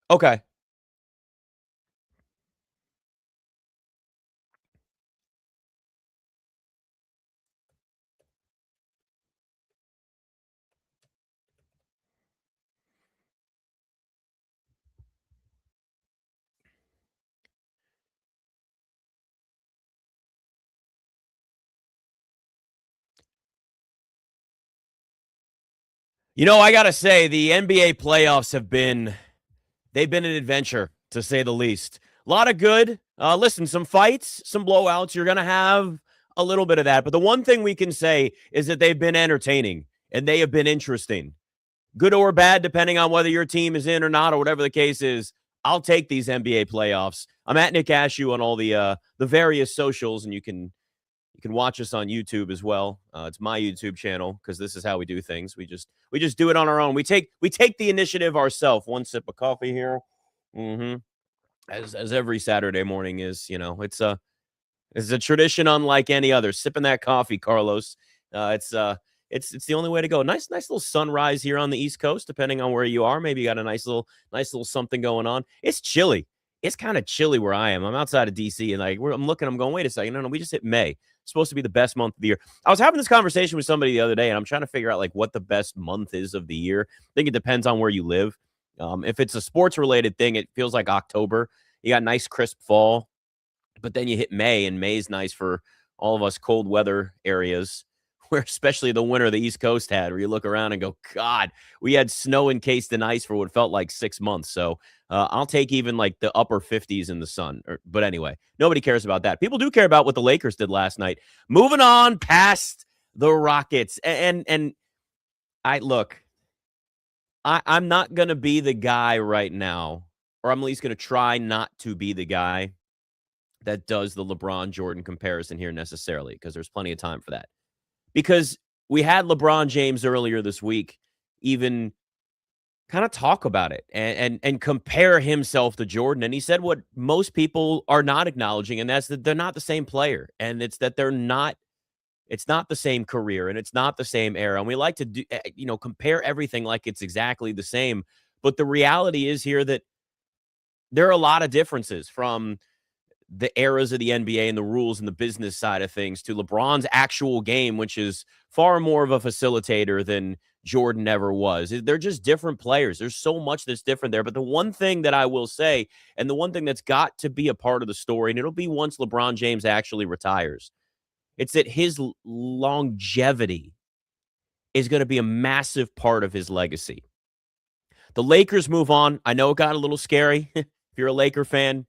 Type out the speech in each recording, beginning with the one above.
Okay. I got to say, the NBA playoffs they've been an adventure, to say the least. A lot of good. Listen, some fights, some blowouts. You're going to have a little bit of that. But the one thing we can say is that they've been entertaining and they have been interesting. Good or bad, depending on whether your team is in or not, or whatever the case is. I'll take these NBA playoffs. I'm at Nick Ashew on all the various socials, and you can watch us on YouTube as well. It's my YouTube channel because this is how we do things. We just do it on our own. We take the initiative ourselves. One sip of coffee here, hmm as every Saturday morning is. It's a tradition unlike any other. Sipping that coffee, Carlos. It's the only way to go. Nice little sunrise here on the East Coast, depending on where you are. Maybe you got a nice little something going on. It's chilly. It's kind of chilly where I am. I'm outside of DC, and I'm looking. I'm going. Wait a second. No, we just hit May. It's supposed to be the best month of the year. I was having this conversation with somebody the other day, and I'm trying to figure out like what the best month is of the year. I think it depends on where you live. If it's a sports related thing, it feels like October. You got nice crisp fall, but then you hit May, and May's nice for all of us cold weather areas, where especially the winter the East Coast had, where you look around and go, God, we had snow encased in ice for what felt like 6 months. So I'll take even like the upper 50s in the sun. But anyway, nobody cares about that. People do care about what the Lakers did last night. Moving on past the Rockets. And I look, I'm not going to be the guy right now, or I'm at least going to try not to be the guy that does the LeBron Jordan comparison here necessarily, because there's plenty of time for that. Because we had LeBron James earlier this week even kind of talk about it and compare himself to Jordan. And he said what most people are not acknowledging, and that's that they're not the same player. And it's that it's not the same career and it's not the same era. And we like to compare everything like it's exactly the same. But the reality is here that there are a lot of differences from the eras of the NBA and the rules and the business side of things to LeBron's actual game, which is far more of a facilitator than Jordan ever was. They're just different players. There's so much that's different there. But the one thing that I will say, and the one thing that's got to be a part of the story, and it'll be once LeBron James actually retires, it's that his longevity is going to be a massive part of his legacy. The Lakers move on. I know it got a little scary. If you're a Laker fan,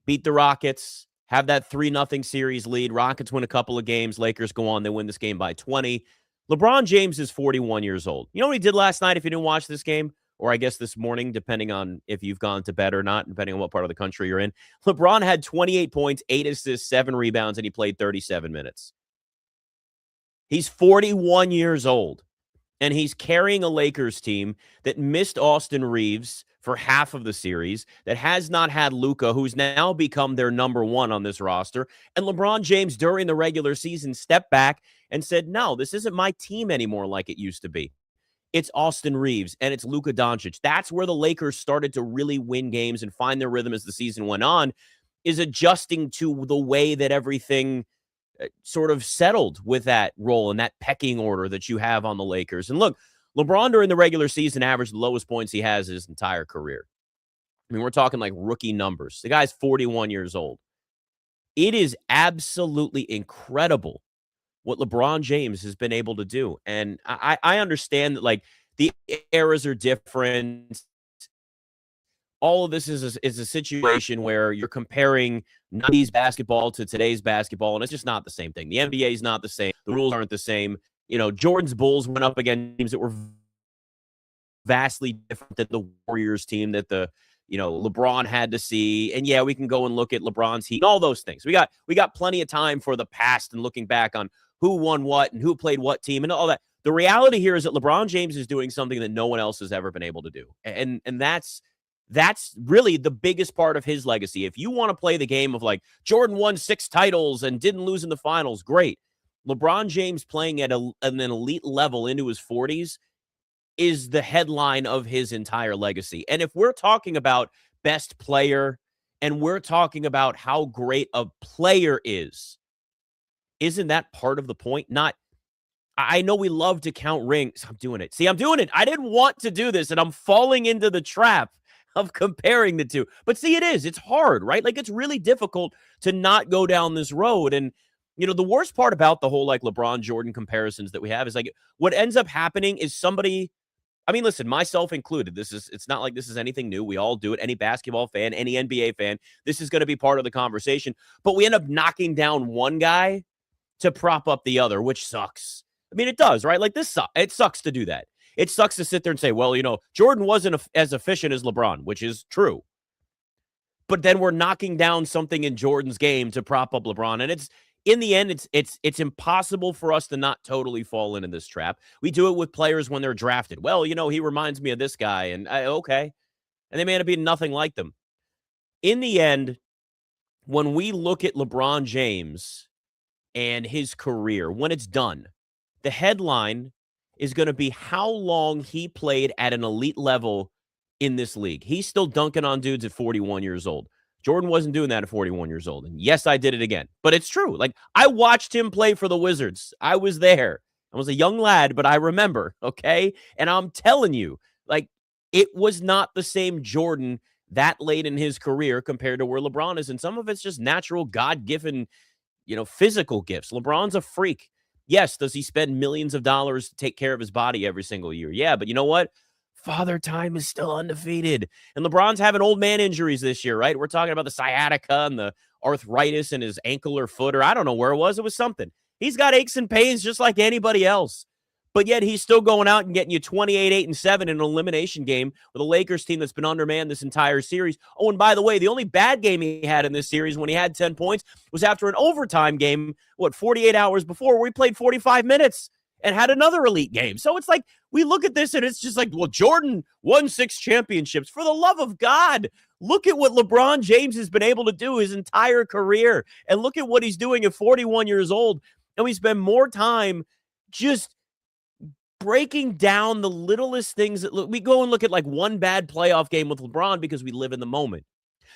beat the Rockets, have that 3-0 series lead. Rockets win a couple of games. Lakers go on. They win this game by 20. LeBron James is 41 years old. You know what he did last night if you didn't watch this game? Or I guess this morning, depending on if you've gone to bed or not, depending on what part of the country you're in. LeBron had 28 points, 8 assists, 7 rebounds, and he played 37 minutes. He's 41 years old. And he's carrying a Lakers team that missed Austin Reeves for half of the series, that has not had Luka, who's now become their number one on this roster. And LeBron James, during the regular season, stepped back and said, no, this isn't my team anymore like it used to be. It's Austin Reeves and it's Luka Doncic. That's where the Lakers started to really win games and find their rhythm as the season went on, is adjusting to the way that everything sort of settled with that role and that pecking order that you have on the Lakers. And look, LeBron during the regular season averaged the lowest points he has his entire career. I mean, we're talking like rookie numbers. The guy's 41 years old. It is absolutely incredible what LeBron James has been able to do. And I understand that like the eras are different. All of this is a situation where you're comparing 90s basketball to today's basketball, and it's just not the same thing. The NBA is not the same. The rules aren't the same. Jordan's Bulls went up against teams that were vastly different than the Warriors team that LeBron had to see. And yeah, we can go and look at LeBron's Heat, all those things. We got plenty of time for the past and looking back on who won what and who played what team and all that. The reality here is that LeBron James is doing something that no one else has ever been able to do. And that's really the biggest part of his legacy. If you want to play the game of like Jordan won 6 titles and didn't lose in the finals, great. LeBron James playing at an elite level into his 40s is the headline of his entire legacy. And if we're talking about best player and we're talking about how great a player is, isn't that part of the point? Not, I know we love to count rings. I'm doing it. See, I'm doing it. I didn't want to do this, and I'm falling into the trap of comparing the two. But see, it is. It's hard, right? Like, it's really difficult to not go down this road. And, the worst part about the whole, like, LeBron Jordan comparisons that we have is, like, what ends up happening is somebody, I mean, listen, myself included, it's not like this is anything new. We all do it. Any basketball fan, any NBA fan, this is going to be part of the conversation. But we end up knocking down one guy to prop up the other, which sucks. I mean, it does, right? Like, it sucks to do that. It sucks to sit there and say, well, Jordan wasn't as efficient as LeBron, which is true. But then we're knocking down something in Jordan's game to prop up LeBron. And it's, in the end, it's impossible for us to not totally fall into this trap. We do it with players when they're drafted. Well, he reminds me of this guy, and okay. And they may end up being nothing like them. In the end, when we look at LeBron James and his career, when it's done, the headline is going to be how long he played at an elite level in this league. He's still dunking on dudes at 41 years old. Jordan wasn't doing that at 41 years old. And yes, I did it again. But it's true. Like, I watched him play for the Wizards. I was there. I was a young lad, but I remember, okay? And I'm telling you, like, it was not the same Jordan that late in his career compared to where LeBron is. And some of it's just natural, God-given, physical gifts. LeBron's a freak. Yes, does he spend millions of dollars to take care of his body every single year? Yeah, but you know what? Father Time is still undefeated. And LeBron's having old man injuries this year, right? We're talking about the sciatica and the arthritis in his ankle or foot, or I don't know where it was. It was something. He's got aches and pains just like anybody else. But yet he's still going out and getting you 28, 8, and 7 in an elimination game with a Lakers team that's been undermanned this entire series. Oh, and by the way, the only bad game he had in this series when he had 10 points was after an overtime game, 48 hours before, where we played 45 minutes and had another elite game. So it's like, we look at this and it's just like, well, Jordan won 6 championships. For the love of God, look at what LeBron James has been able to do his entire career. And look at what he's doing at 41 years old. And we spend more time just breaking down the littlest things that we go and look at, like, one bad playoff game with LeBron because we live in the moment,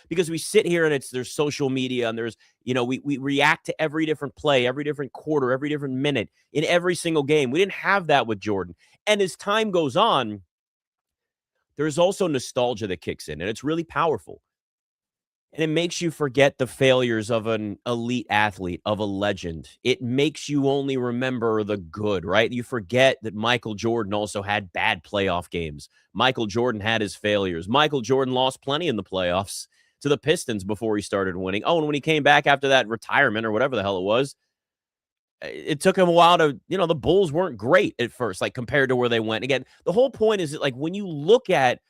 because we sit here and there's social media and there's, we react to every different play, every different quarter, every different minute in every single game. We didn't have that with Jordan. And as time goes on, there's also nostalgia that kicks in, and it's really powerful. And it makes you forget the failures of an elite athlete, of a legend. It makes you only remember the good, right? You forget that Michael Jordan also had bad playoff games. Michael Jordan had his failures. Michael Jordan lost plenty in the playoffs to the Pistons before he started winning. Oh, and when he came back after that retirement or whatever the hell it was, it took him a while to, the Bulls weren't great at first, like, compared to where they went. Again, the whole point is that, like, when you look at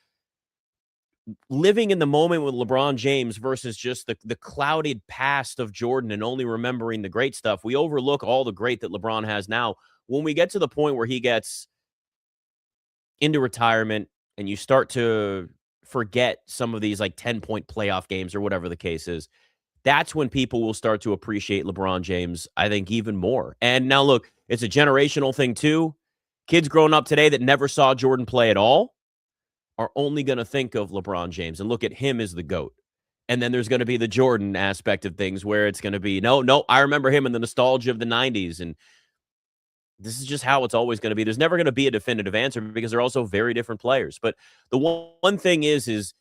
living in the moment with LeBron James versus just the clouded past of Jordan and only remembering the great stuff, we overlook all the great that LeBron has now. When we get to the point where he gets into retirement and you start to forget some of these, like, 10-point playoff games or whatever the case is, that's when people will start to appreciate LeBron James, I think, even more. And now, look, it's a generational thing too. Kids growing up today that never saw Jordan play at all are only going to think of LeBron James and look at him as the GOAT. And then there's going to be the Jordan aspect of things where it's going to be, no, I remember him in the nostalgia of the 90s. And this is just how it's always going to be. There's never going to be a definitive answer because they're also very different players. But the one thing is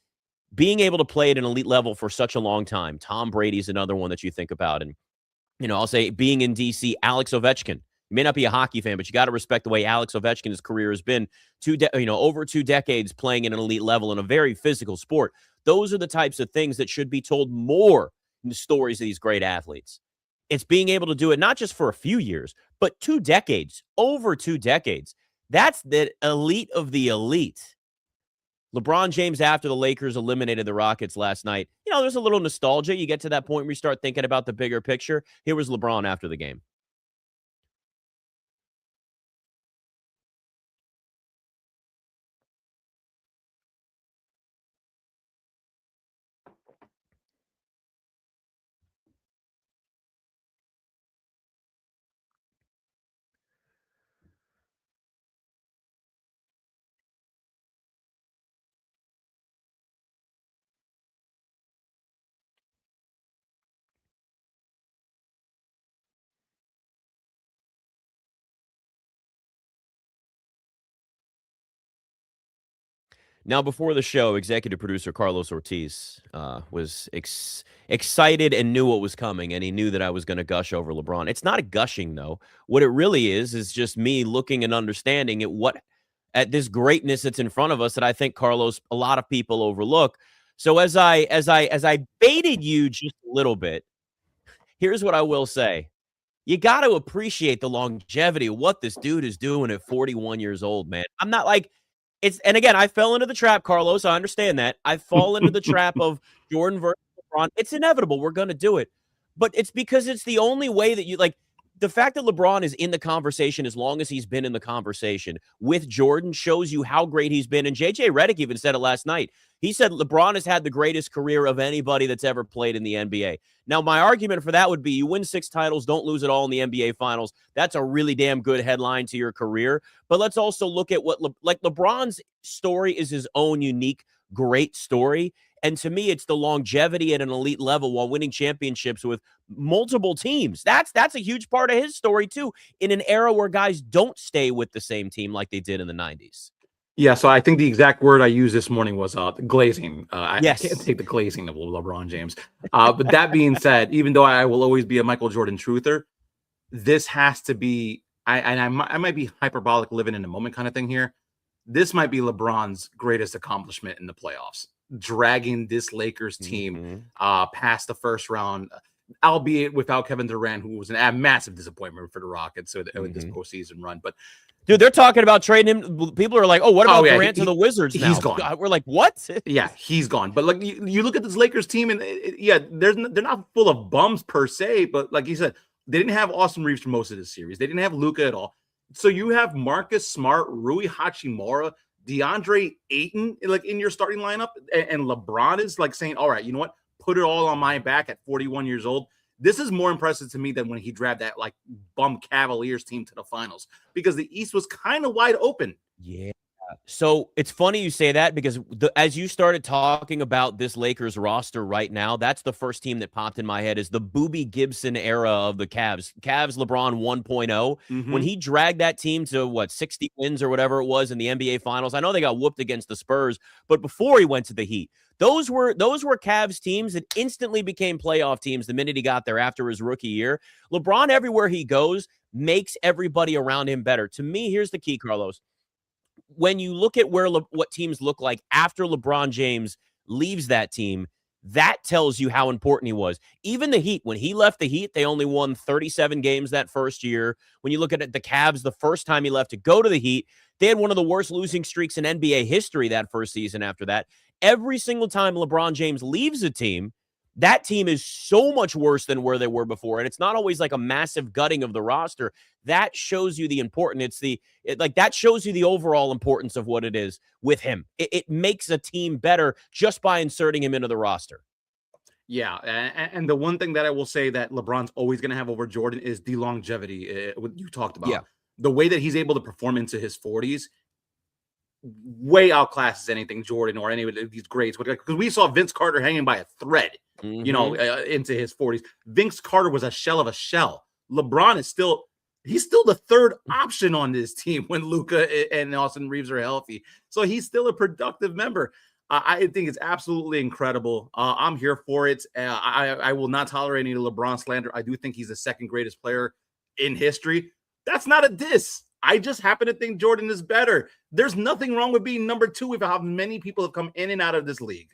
being able to play at an elite level for such a long time. Tom Brady's another one that you think about. And, I'll say, being in D.C., Alex Ovechkin. You may not be a hockey fan, but you got to respect the way Alex Ovechkin's career has been. Over 2 decades playing at an elite level in a very physical sport. Those are the types of things that should be told more in the stories of these great athletes. It's being able to do it not just for a few years, but 2 decades, over 2 decades. That's the elite of the elite. LeBron James, after the Lakers eliminated the Rockets last night, there's a little nostalgia. You get to that point where you start thinking about the bigger picture. Here was LeBron after the game. Now, before the show, executive producer Carlos Ortiz was excited and knew what was coming, and he knew that I was going to gush over LeBron. It's not a gushing, though. What it really is just me looking and understanding at this greatness that's in front of us that I think Carlos, a lot of people overlook. So as I baited you just a little bit, here's what I will say. You got to appreciate the longevity of what this dude is doing at 41 years old, man. I'm not like and again, I fell into the trap, Carlos. I understand that. I fall into the trap of Jordan versus LeBron. It's inevitable. We're going to do it. But it's because it's the only way that the fact that LeBron is in the conversation as long as he's been in the conversation with Jordan shows you how great he's been. And JJ Redick even said it last night. He said LeBron has had the greatest career of anybody that's ever played in the NBA. Now, my argument for that would be you win 6 titles, don't lose it all in the NBA Finals. That's a really damn good headline to your career. But let's also look at what LeBron's story is his own unique, great story. And to me, it's the longevity at an elite level while winning championships with multiple teams. That's a huge part of his story, too, in an era where guys don't stay with the same team like they did in the 90s. Yeah, so I think the exact word I used this morning was glazing. Yes. I can't take the glazing of LeBron James. But that being said, even though I will always be a Michael Jordan truther, this has to be, I might be hyperbolic, living in the moment kind of thing here. This might be LeBron's greatest accomplishment in the playoffs, dragging this Lakers team past the first round, albeit without Kevin Durant, who was a massive disappointment for the Rockets with this postseason run. But dude, they're talking about trading him. People are like, "Oh, what about Durant to the Wizards now?" He's gone. God, we're like, "What?" Yeah, he's gone. But like you look at this Lakers team, and they're not full of bums per se. But like you said, they didn't have Austin Reeves for most of this series. They didn't have Luka at all. So you have Marcus Smart, Rui Hachimura, DeAndre Ayton, like in your starting lineup, and LeBron is like saying, "All right, you know what? Put it all on my back at 41 years old." This is more impressive to me than when he dragged that like bum Cavaliers team to the finals, because the East was kind of wide open. Yeah. So it's funny you say that, because as you started talking about this Lakers roster right now, that's the first team that popped in my head is the Boobie Gibson era of the Cavs. Cavs LeBron 1.0. When he dragged that team to 60 wins or whatever it was in the NBA Finals. I know they got whooped against the Spurs, but before he went to the Heat, those were Cavs teams that instantly became playoff teams the minute he got there after his rookie year. LeBron, everywhere he goes, makes everybody around him better. To me, here's the key, Carlos. When you look at what teams look like after LeBron James leaves that team, that tells you how important he was. Even the Heat, when he left the Heat, they only won 37 games that first year. When you look at it, the Cavs, the first time he left to go to the Heat, they had one of the worst losing streaks in NBA history that first season after that. Every single time LeBron James leaves a team, that team is so much worse than where they were before. And it's not always like a massive gutting of the roster. That shows you the importance. That shows you the overall importance of what it is with him. It makes a team better just by inserting him into the roster. Yeah. And the one thing that I will say that LeBron's always going to have over Jordan is the longevity you talked about. Yeah. The way that he's able to perform into his 40s way outclasses anything Jordan or any of these greats. Because we saw Vince Carter hanging by a thread, into his 40s. Vince Carter was a shell of a shell. LeBron is he's still the third option on this team when Luka and Austin Reeves are healthy. So he's still a productive member. I think it's absolutely incredible. I'm here for it. I will not tolerate any LeBron slander. I do think he's the second greatest player in history. That's not a diss. I just happen to think Jordan is better. There's nothing wrong with being number 2 with how many people have come in and out of this league.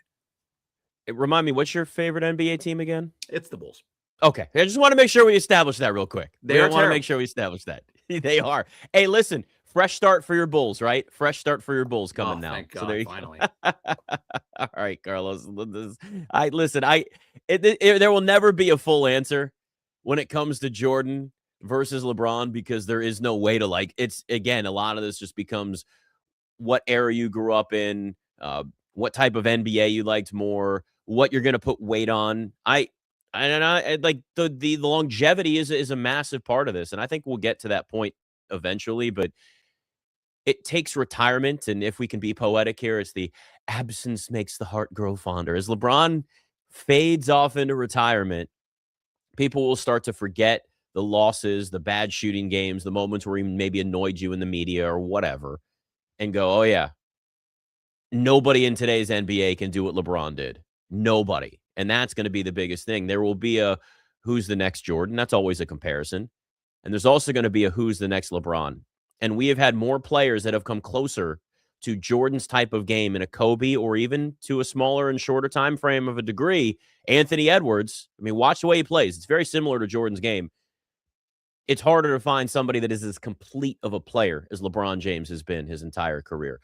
Remind me, what's your favorite NBA team again? It's the Bulls. Okay. I just want to make sure we establish that real quick. They want to make sure we establish that. They are. Hey, listen, fresh start for your Bulls, right? Fresh start for your Bulls coming now. Thank God, so there you finally. All right, Carlos. There will never be a full answer when it comes to Jordan versus LeBron, because there is no way to it's, again, a lot of this just becomes what era you grew up in, what type of NBA you liked more, what you're going to put weight on. I don't know, like the longevity is a massive part of this. And I think we'll get to that point eventually, but it takes retirement. And if we can be poetic here, it's the absence makes the heart grow fonder. As LeBron fades off into retirement, people will start to forget the losses, the bad shooting games, the moments where he maybe annoyed you in the media or whatever, and go, oh yeah, nobody in today's NBA can do what LeBron did. Nobody. And that's going to be the biggest thing. There will be a who's the next Jordan. That's always a comparison. And there's also going to be a who's the next LeBron. And we have had more players that have come closer to Jordan's type of game in a Kobe or even to a smaller and shorter time frame of a degree. Anthony Edwards, I mean, watch the way he plays. It's very similar to Jordan's game. It's harder to find somebody that is as complete of a player as LeBron James has been his entire career.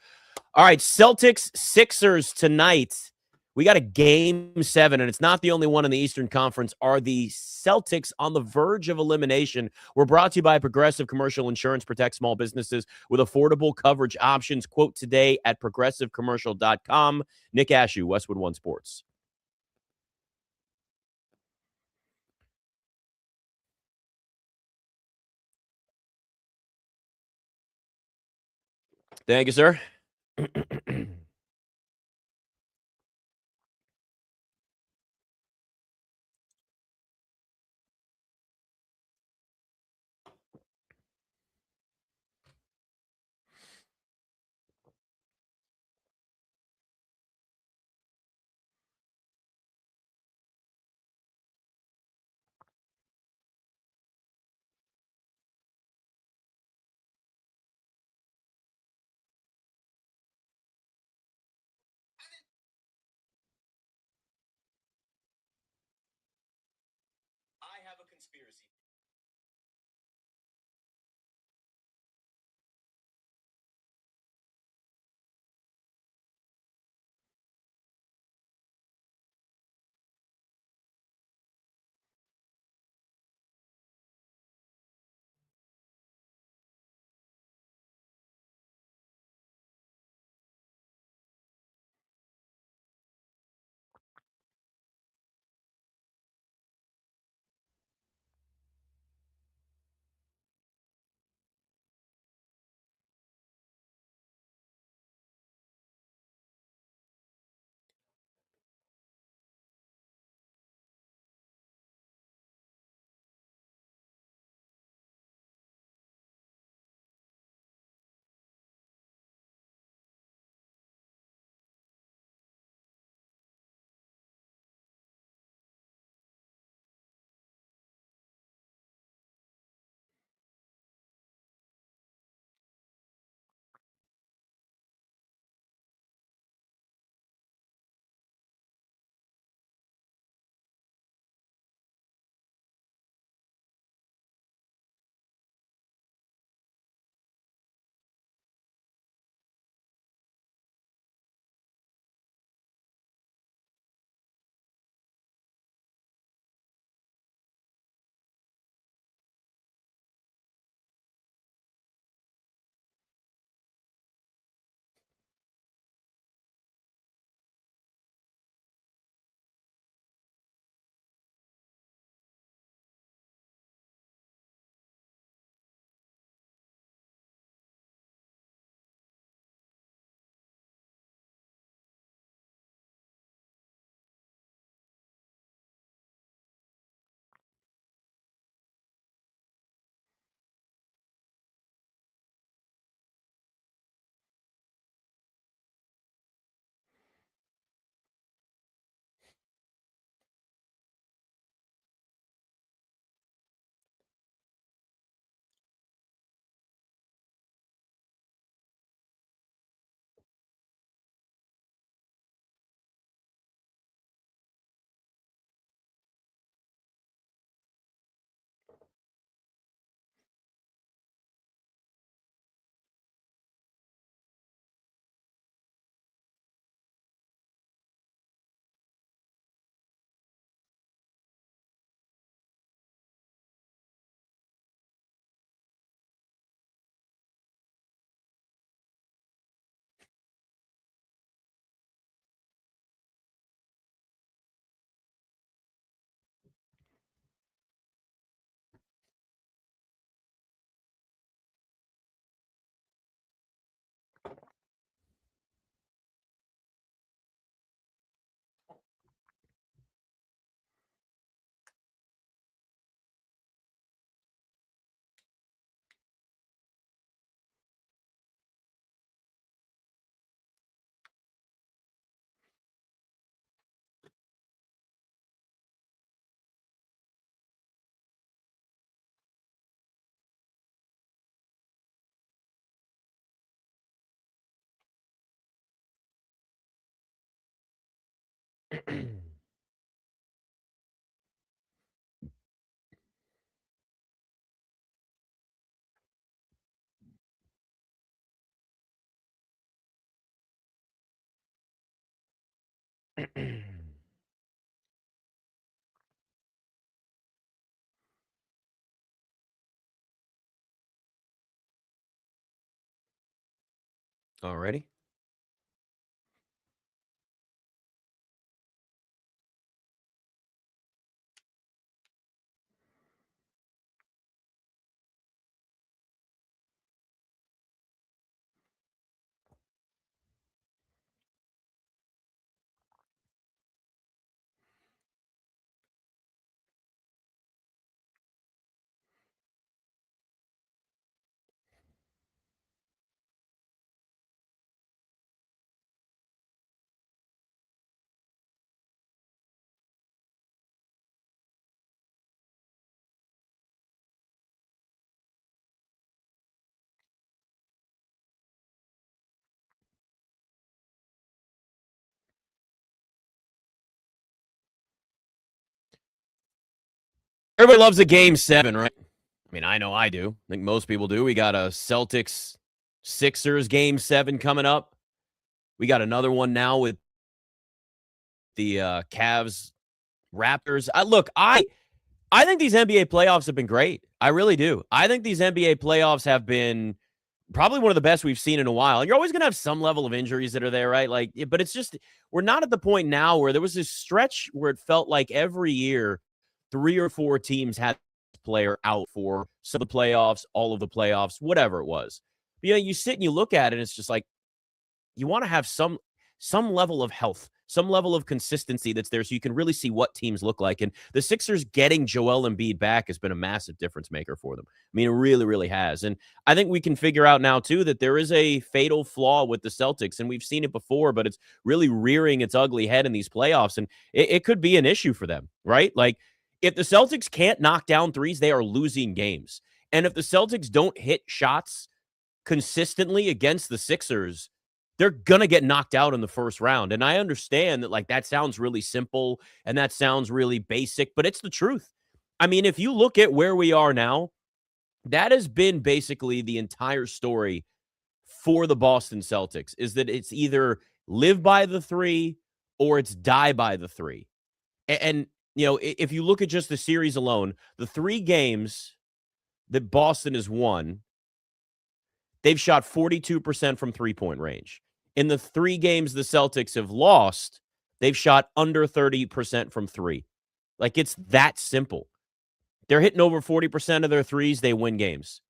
All right, Celtics Sixers tonight. We got a game 7, and it's not the only one in the Eastern Conference. Are the Celtics on the verge of elimination? We're brought to you by Progressive Commercial Insurance. Protect small businesses with affordable coverage options. Quote today at progressivecommercial.com. Nick Ashew, Westwood One Sports. Thank you, sir. I have a conspiracy. Alrighty. Everybody loves a game 7, right? I mean, I know I do. I think most people do. We got a Celtics Sixers game 7 coming up. We got another one now with the Cavs Raptors. I think these NBA playoffs have been great. I really do. I think these NBA playoffs have been probably one of the best we've seen in a while. And you're always going to have some level of injuries that are there, right? Like, but it's just, we're not at the point now where there was this stretch where it felt like every year 3 or 4 teams had a player out for some of the playoffs, all of the playoffs, whatever it was. But, you sit and you look at it, and it's just like, you want to have some level of health, some level of consistency that's there so you can really see what teams look like. And the Sixers getting Joel Embiid back has been a massive difference maker for them. I mean, it really, really has. And I think we can figure out now, too, that there is a fatal flaw with the Celtics, and we've seen it before, but it's really rearing its ugly head in these playoffs, and it could be an issue for them, right? Like, if the Celtics can't knock down threes, they are losing games. And if the Celtics don't hit shots consistently against the Sixers, they're going to get knocked out in the first round. And I understand that, like, that sounds really simple and that sounds really basic, but it's the truth. I mean, if you look at where we are now, that has been basically the entire story for the Boston Celtics, is that it's either live by the 3 or it's die by the 3. And if you look at just the series alone, the 3 games that Boston has won, they've shot 42% from three-point range. In the 3 games the Celtics have lost, they've shot under 30% from 3. Like, it's that simple. They're hitting over 40% of their threes, they win games.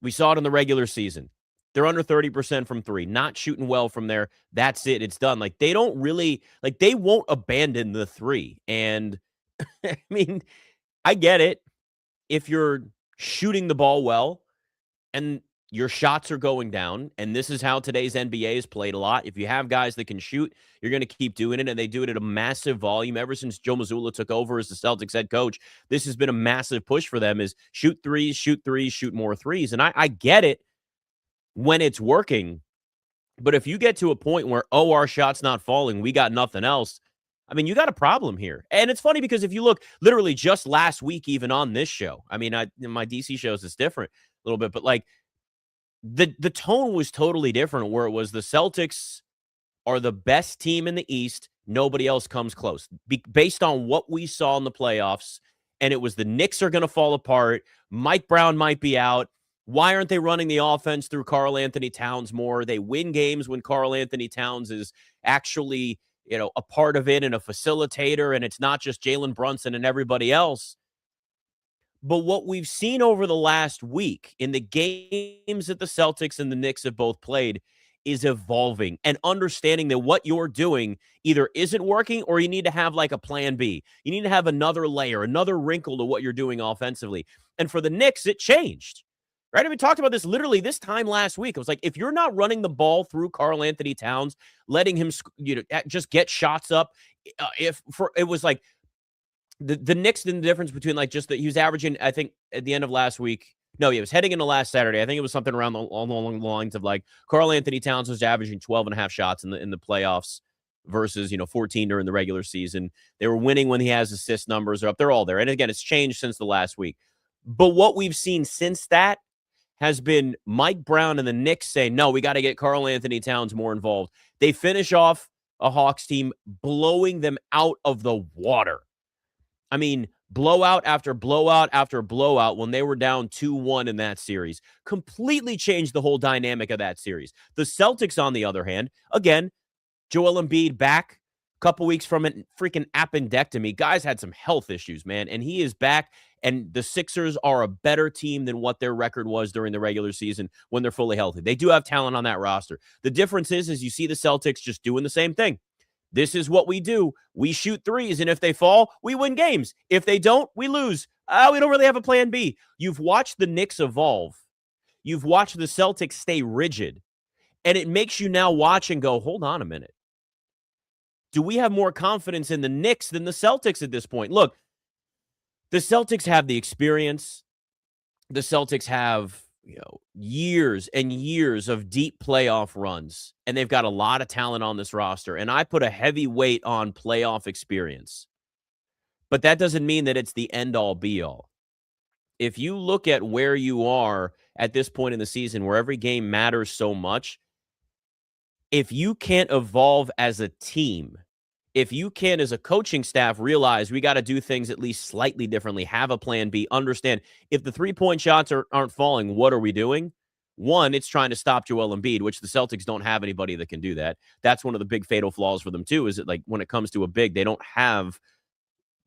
We saw it in the regular season. They're under 30% from 3, not shooting well from there. That's it. It's done. Like, they don't really, like, they won't abandon the 3. And I mean, I get it. If you're shooting the ball well and your shots are going down, and this is how today's NBA is played a lot. If you have guys that can shoot, you're going to keep doing it, and they do it at a massive volume. Ever since Joe Mazzulla took over as the Celtics head coach, this has been a massive push for them, is shoot threes, shoot more threes. And I get it when it's working, but if you get to a point where, our shot's not falling, we got nothing else, I mean, you got a problem here. And it's funny because if you look literally just last week, even on this show, I mean, my DC shows is different a little bit, but like, the tone was totally different, where it was the Celtics are the best team in the East. Nobody else comes close based on what we saw in the playoffs. And it was the Knicks are going to fall apart. Mike Brown might be out. Why aren't they running the offense through Karl Anthony Towns more? They win games when Karl Anthony Towns is actually, a part of it and a facilitator, and it's not just Jalen Brunson and everybody else. But what we've seen over the last week in the games that the Celtics and the Knicks have both played is evolving and understanding that what you're doing either isn't working or you need to have like a plan B. You need to have another layer, another wrinkle to what you're doing offensively. And for the Knicks, it changed, right? And we talked about this literally this time last week. It was like, if you're not running the ball through Karl Anthony Towns, letting him, just get shots up, it was like, the Knicks did the difference between like just that he was averaging, I think at the end of last week. No, he was heading into last Saturday. I think it was something along the lines of like Karl Anthony Towns was averaging 12 and a half shots in the playoffs versus, 14 during the regular season. They were winning when he has assist numbers are up. They're all there. And again, it's changed since the last week. But what we've seen since that has been Mike Brown and the Knicks saying, no, we got to get Karl Anthony Towns more involved. They finish off a Hawks team blowing them out of the water. I mean, blowout after blowout after blowout when they were down 2-1 in that series. Completely changed the whole dynamic of that series. The Celtics, on the other hand, again, Joel Embiid back a couple weeks from a freaking appendectomy. Guys had some health issues, man, and he is back. And the Sixers are a better team than what their record was during the regular season when they're fully healthy. They do have talent on that roster. The difference is you see the Celtics just doing the same thing. This is what we do. We shoot threes, and if they fall, we win games. If they don't, we lose. We don't really have a plan B. You've watched the Knicks evolve. You've watched the Celtics stay rigid, and it makes you now watch and go, hold on a minute. Do we have more confidence in the Knicks than the Celtics at this point? Look, the Celtics have the experience. The Celtics have, years and years of deep playoff runs, and they've got a lot of talent on this roster. And I put a heavy weight on playoff experience. But that doesn't mean that it's the end-all, be-all. If you look at where you are at this point in the season, where every game matters so much, if you can't evolve as a team, if you can, as a coaching staff, realize we got to do things at least slightly differently, have a plan B, understand if the three-point shots aren't falling, what are we doing? One, it's trying to stop Joel Embiid, which the Celtics don't have anybody that can do that. That's one of the big fatal flaws for them, too, is that, like, when it comes to a big, they don't have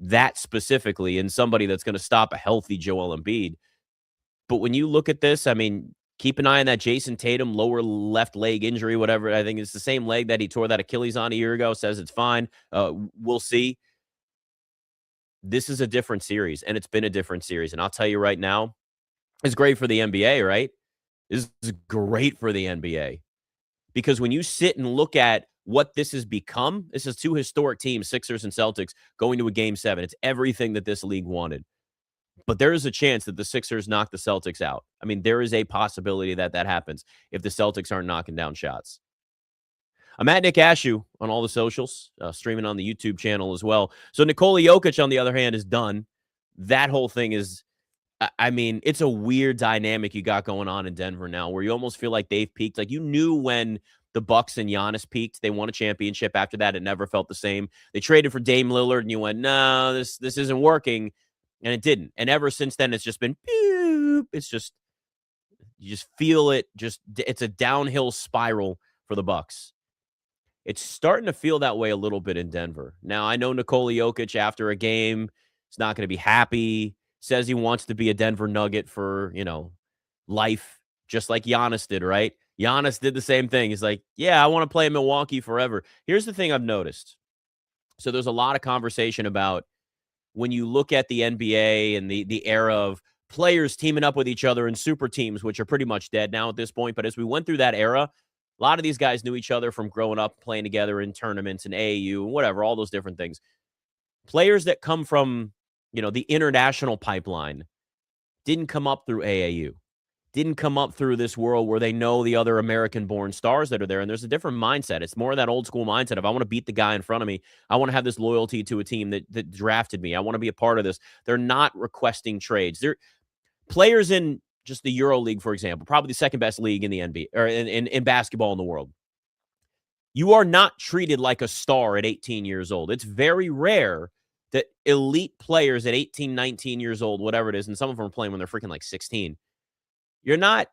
that specifically in somebody that's going to stop a healthy Joel Embiid. But when you look at this, I mean, keep an eye on that Jason Tatum lower left leg injury, whatever. I think it's the same leg that he tore that Achilles on a year ago, says it's fine. We'll see. This is a different series, and it's been a different series. And I'll tell you right now, it's great for the NBA, right? This is great for the NBA. Because when you sit and look at what this has become, this is two historic teams, Sixers and Celtics, going to a Game 7. It's everything that this league wanted. But there is a chance that the Sixers knock the Celtics out. I mean, there is a possibility that that happens if the Celtics aren't knocking down shots. I'm at Nick Ashew on all the socials, streaming on the YouTube channel as well. So Nikola Jokic, on the other hand, is done. That whole thing is, I mean, it's a weird dynamic you got going on in Denver now where you almost feel like they've peaked. Like, you knew when the Bucks and Giannis peaked, they won a championship. After that, it never felt the same. They traded for Dame Lillard, and you went, no, this isn't working. And it didn't. And ever since then, it's just been, it's just, you just feel it. It's a downhill spiral for the Bucks. It's starting to feel that way a little bit in Denver. Now, I know Nikola Jokic, after a game, is not going to be happy, says he wants to be a Denver Nugget for, life, just like Giannis did, right? Giannis did the same thing. He's like, yeah, I want to play in Milwaukee forever. Here's the thing I've noticed. So there's a lot of conversation about when you look at the NBA and the era of players teaming up with each other in super teams, which are pretty much dead now at this point. But as we went through that era, a lot of these guys knew each other from growing up, playing together in tournaments and AAU and whatever, all those different things. Players that come from, the international pipeline didn't come up through AAU, didn't come up through this world where they know the other American-born stars that are there. And there's a different mindset. It's more of that old school mindset of, I want to beat the guy in front of me. I want to have this loyalty to a team that drafted me. I want to be a part of this. They're not requesting trades. They're players in just the Euro League, for example, probably the second best league in the NBA or in basketball in the world. You are not treated like a star at 18 years old. It's very rare that elite players at 18, 19 years old, whatever it is, and some of them are playing when they're freaking like 16. You're not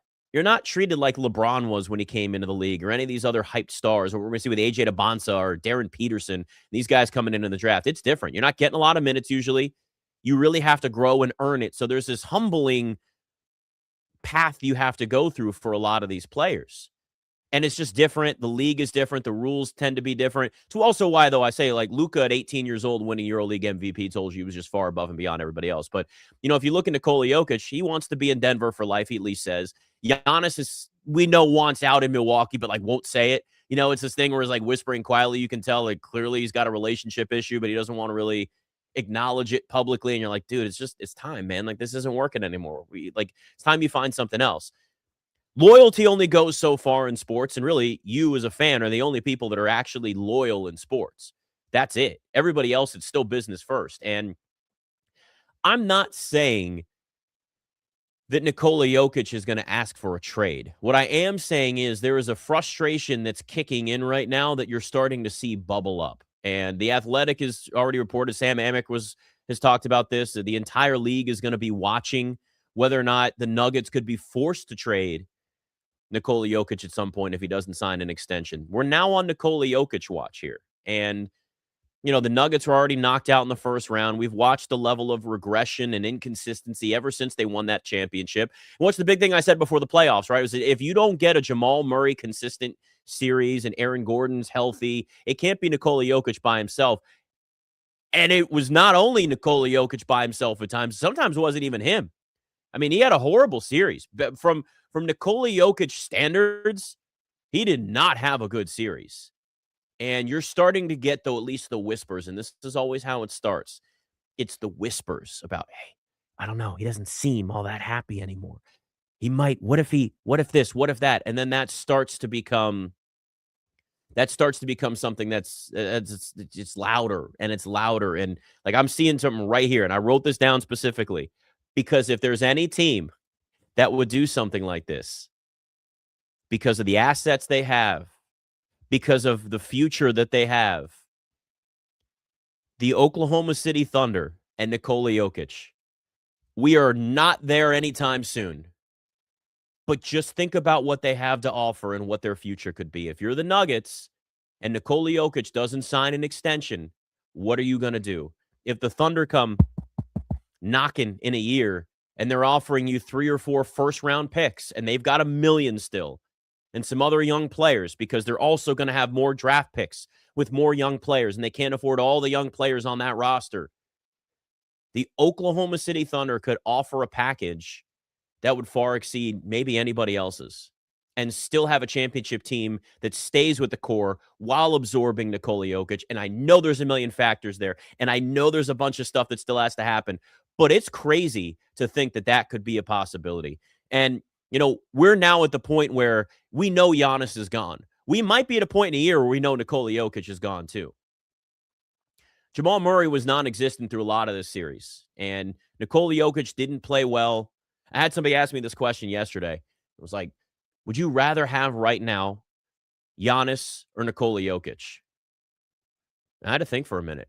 treated like LeBron was when he came into the league or any of these other hyped stars, or we're going to see with AJ DeBonsa or Darren Peterson, these guys coming into the draft. It's different. You're not getting a lot of minutes usually. You really have to grow and earn it. So there's this humbling path you have to go through for a lot of these players. And it's just different. The league is different. The rules tend to be different. It's also why, though, I say, like, Luka at 18 years old winning EuroLeague MVP told you he was just far above and beyond everybody else. But, if you look at Nikola Jokic, he wants to be in Denver for life, he at least says. Giannis is, we know, wants out in Milwaukee, but, like, won't say it. It's this thing where he's, like, whispering quietly. You can tell, like, clearly he's got a relationship issue, but he doesn't want to really acknowledge it publicly. And you're like, dude, it's time, man. Like, this isn't working anymore. It's time you find something else. loyalty only goes so far in sports, and really, you as a fan are the only people that are actually loyal in sports. That's it. Everybody else, it's still business first. And I'm not saying that Nikola Jokic is going to ask for a trade. What I am saying is there is a frustration that's kicking in right now that you're starting to see bubble up. And The Athletic has already reported, Sam Amick has talked about this, that the entire league is going to be watching whether or not the Nuggets could be forced to trade Nikola Jokic at some point if he doesn't sign an extension. We're now on Nikola Jokic watch here. And the Nuggets were already knocked out in the first round. We've watched the level of regression and inconsistency ever since they won that championship. And what's the big thing I said before the playoffs, right? Was that if you don't get a Jamal Murray consistent series and Aaron Gordon's healthy, it can't be Nikola Jokic by himself. And it was not only Nikola Jokic by himself at times. Sometimes it wasn't even him. I mean, he had a horrible series. But from Nikola Jokic standards, he did not have a good series. And you're starting to get, though, at least the whispers, and this is always how it starts. It's the whispers about, hey, I don't know. He doesn't seem all that happy anymore. He might, what if this, what if that? And then that starts to become something that's it's louder and it's louder. And like, I'm seeing something right here, and I wrote this down specifically because if there's any team that would do something like this because of the assets they have, because of the future that they have, the Oklahoma City Thunder and Nikola Jokic. We are not there anytime soon. But just think about what they have to offer and what their future could be. If you're the Nuggets and Nikola Jokic doesn't sign an extension, what are you going to do? If the Thunder come knocking in a year and they're offering you 3 or 4 first-round picks and they've got $1 million still, and some other young players, because they're also going to have more draft picks with more young players, and they can't afford all the young players on that roster. The Oklahoma City Thunder could offer a package that would far exceed maybe anybody else's and still have a championship team that stays with the core while absorbing Nikola Jokic. And I know there's a million factors there, and I know there's a bunch of stuff that still has to happen, but it's crazy to think that that could be a possibility. And we're now at the point where we know Giannis is gone. We might be at a point in a year where we know Nikola Jokic is gone too. Jamal Murray was non-existent through a lot of this series, and Nikola Jokic didn't play well. I had somebody ask me this question yesterday. It was like, would you rather have right now Giannis or Nikola Jokic? I had to think for a minute.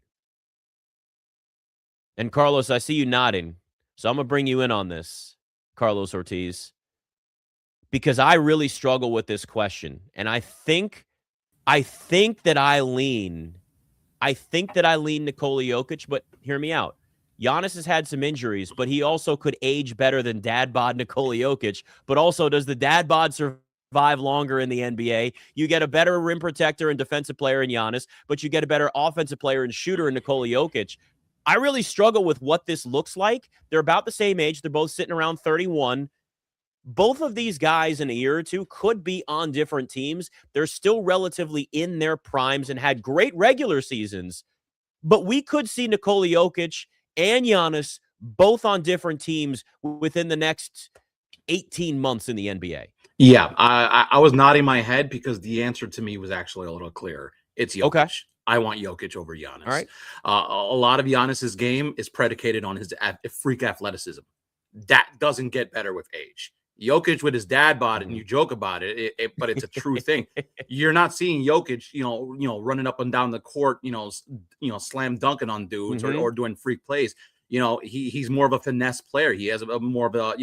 And Carlos, I see you nodding, so I'm going to bring you in on this, Carlos Ortiz, because I really struggle with this question. And I think that I lean Nikola Jokic, but hear me out. Giannis has had some injuries, but he also could age better than dad bod Nikola Jokic. But also, does the dad bod survive longer in the NBA? You get a better rim protector and defensive player in Giannis, but you get a better offensive player and shooter in Nikola Jokic. I really struggle with what this looks like. They're about the same age. They're both sitting around 31. Both of these guys in a year or two could be on different teams. They're still relatively in their primes and had great regular seasons. But we could see Nikola Jokic and Giannis both on different teams within the next 18 months in the NBA. Yeah, I was nodding my head because the answer to me was actually a little clearer. It's Jokic. Okay. I want Jokic over Giannis. All right. A lot of Giannis's game is predicated on his freak athleticism. That doesn't get better with age. Jokic with his dad bod, and you joke about it, but it's a true thing. You're not seeing Jokic, running up and down the court, slam dunking on dudes or doing freak plays. He's more of a finesse player. He has more of a,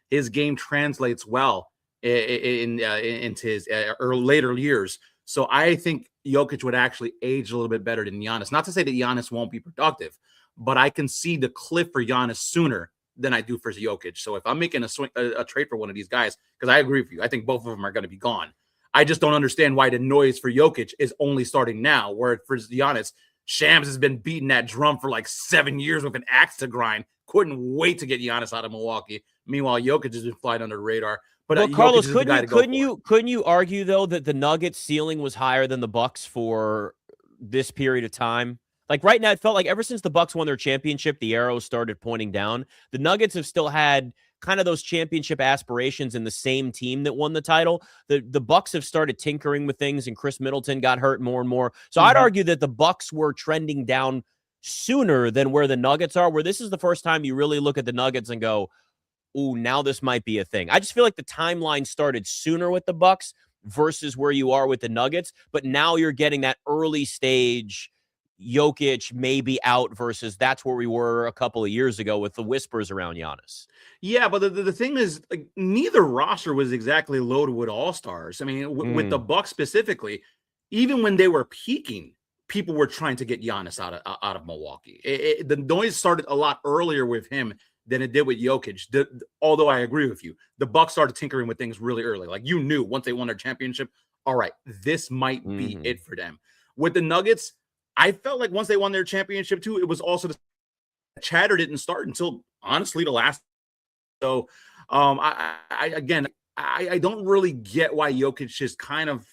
his game translates well into his later years. So I think Jokic would actually age a little bit better than Giannis. Not to say that Giannis won't be productive, but I can see the cliff for Giannis sooner than I do for Jokic. So if I'm making a trade for one of these guys, because I agree with you, I think both of them are going to be gone. I just don't understand why the noise for Jokic is only starting now, where for Giannis, Shams has been beating that drum for like 7 years with an axe to grind. Couldn't wait to get Giannis out of Milwaukee. Meanwhile, Jokic has been flying under the radar. But Carlos, couldn't you argue though that the Nuggets ceiling was higher than the Bucks for this period of time? Like right now, it felt like ever since the Bucks won their championship, the arrows started pointing down. The Nuggets have still had kind of those championship aspirations in the same team that won the title. The Bucks have started tinkering with things, and Chris Middleton got hurt more and more. So I'd argue that the Bucks were trending down sooner than where the Nuggets are, where this is the first time you really look at the Nuggets and go, ooh, now this might be a thing. I just feel like the timeline started sooner with the Bucks versus where you are with the Nuggets, but now you're getting that early stage Jokic maybe out versus that's where we were a couple of years ago with the whispers around Giannis. Yeah, but the thing is, like, neither roster was exactly loaded with all-stars. I mean, with the Bucks specifically, even when they were peaking, people were trying to get Giannis out of Milwaukee. The noise started a lot earlier with him than it did with Jokic. Although I agree with you, the Bucks started tinkering with things really early. Like, you knew once they won their championship, all right, this might be it for them. With the Nuggets, I felt like once they won their championship too, it was also the chatter didn't start until honestly the last. So, I don't really get why Jokic is kind of,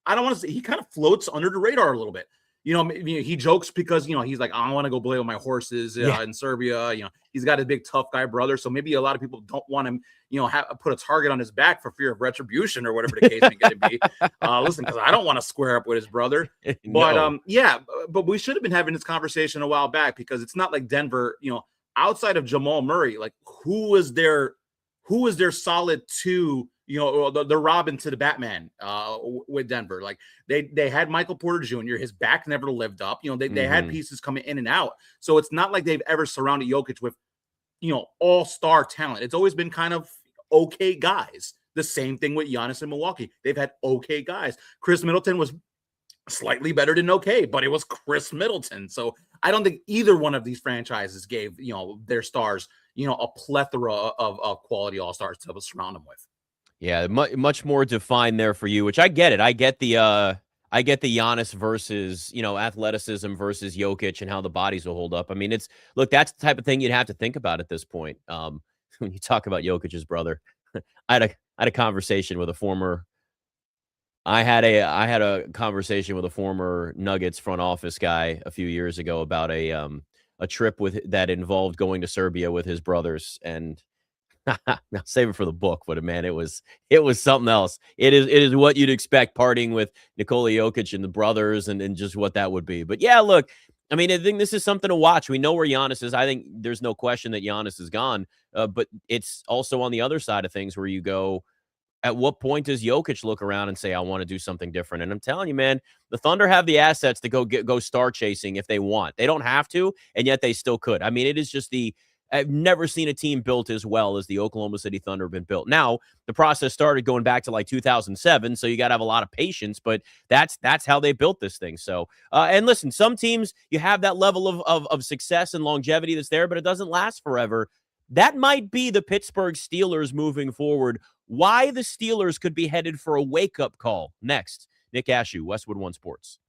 I don't want to say, he kind of floats under the radar a little bit. You know, he jokes because, he's like, I want to go play with my horses in Serbia. He's got a big tough guy brother. So maybe a lot of people don't want him, put a target on his back for fear of retribution or whatever the case may get to be. Listen, because I don't want to square up with his brother. No. But we should have been having this conversation a while back, because it's not like Denver, outside of Jamal Murray, like who was their solid two, the Robin to the Batman with Denver. Like they had Michael Porter Jr. His back never lived up. They had pieces coming in and out. So it's not like they've ever surrounded Jokic with, all-star talent. It's always been kind of okay guys. The same thing with Giannis in Milwaukee. They've had okay guys. Chris Middleton was slightly better than okay, but it was Chris Middleton. So I don't think either one of these franchises gave, their stars, a plethora of quality all-stars to surround them with. Yeah, much more defined there for you, which I get it. I get the Giannis versus, athleticism versus Jokic and how the bodies will hold up. I mean, look, that's the type of thing you'd have to think about at this point. When you talk about Jokic's brother, I had a conversation with a former I had a conversation with a former Nuggets front office guy a few years ago about a trip that involved going to Serbia with his brothers, and now save it for the book, but man, it was something else. It is what you'd expect partying with Nikola Jokic and the brothers and just what that would be. But yeah, look, I mean, I think this is something to watch. We know where Giannis is. I think there's no question that Giannis is gone, but it's also on the other side of things where you go, at what point does Jokic look around and say, I want to do something different? And I'm telling you, man, the Thunder have the assets to go star chasing if they want. They don't have to, and yet they still could. I mean, it is just I've never seen a team built as well as the Oklahoma City Thunder have been built. Now, the process started going back to like 2007, so you got to have a lot of patience, but that's how they built this thing. So, and listen, some teams, you have that level of success and longevity that's there, but it doesn't last forever. That might be the Pittsburgh Steelers moving forward. Why the Steelers could be headed for a wake-up call. Next, Nick Ashew, Westwood One Sports.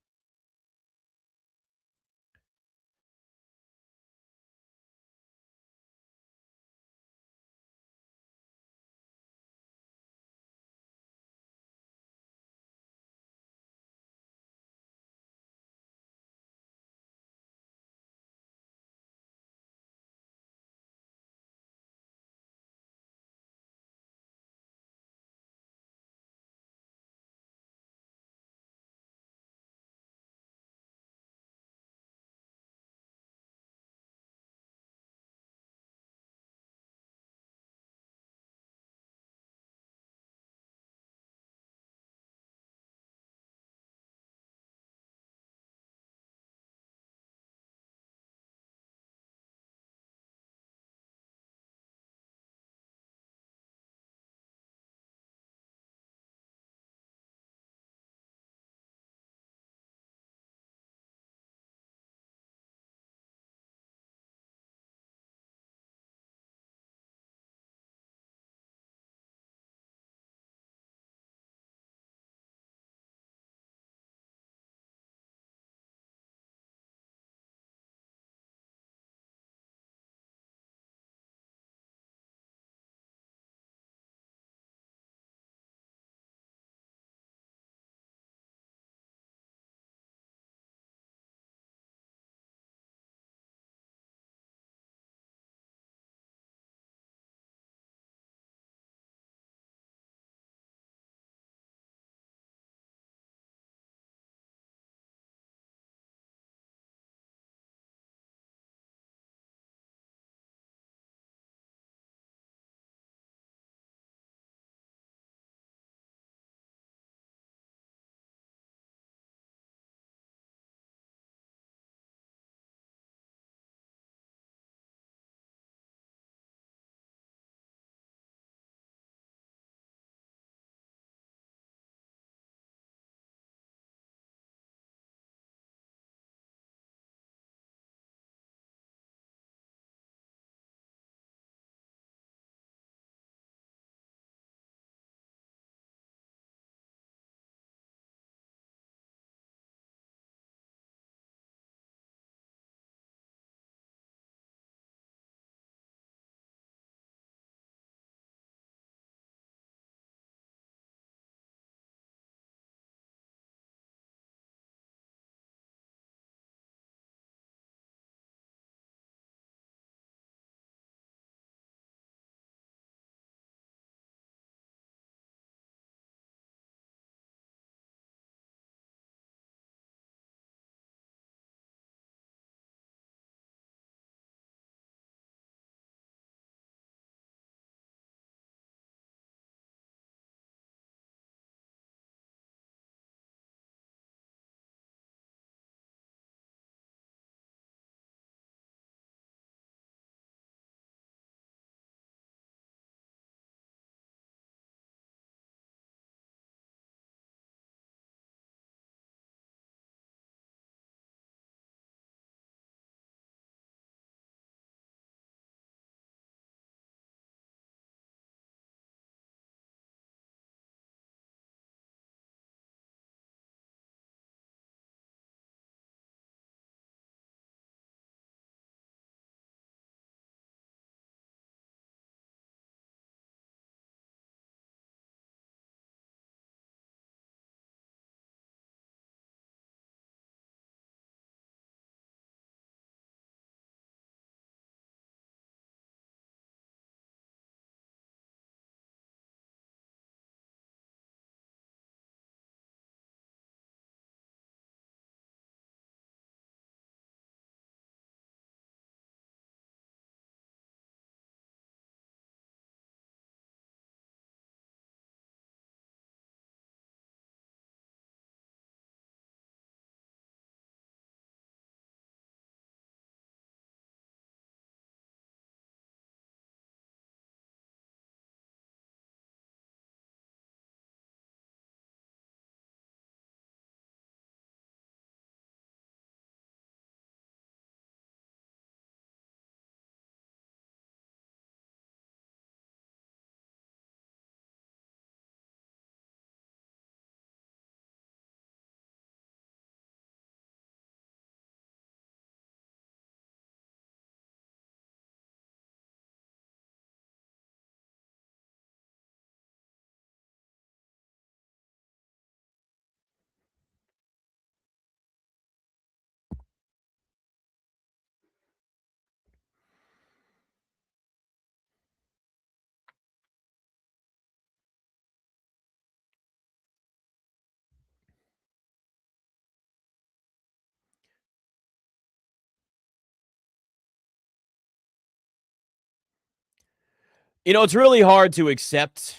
It's really hard to accept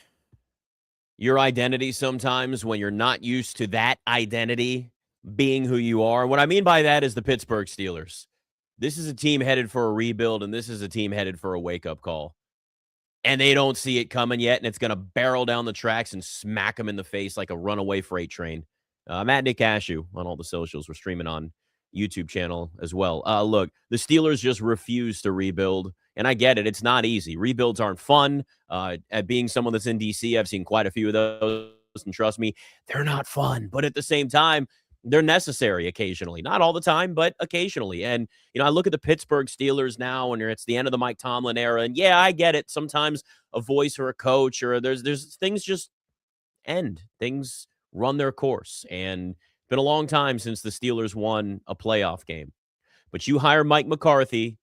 your identity sometimes when you're not used to that identity being who you are. What I mean by that is the Pittsburgh Steelers. This is a team headed for a rebuild, and this is a team headed for a wake-up call. And they don't see it coming yet, and it's going to barrel down the tracks and smack them in the face like a runaway freight train. I'm at Nick Cashew on all the socials. We're streaming on YouTube channel as well. Look, the Steelers just refuse to rebuild, and I get it. It's not easy. Rebuilds aren't fun. At being someone that's in D.C., I've seen quite a few of those, and trust me, they're not fun. But at the same time, they're necessary occasionally. Not all the time, but occasionally. And, I look at the Pittsburgh Steelers now, and it's the end of the Mike Tomlin era. And, yeah, I get it. Sometimes a voice or a coach or there's things just end. Things run their course. And it's been a long time since the Steelers won a playoff game. But you hire Mike McCarthy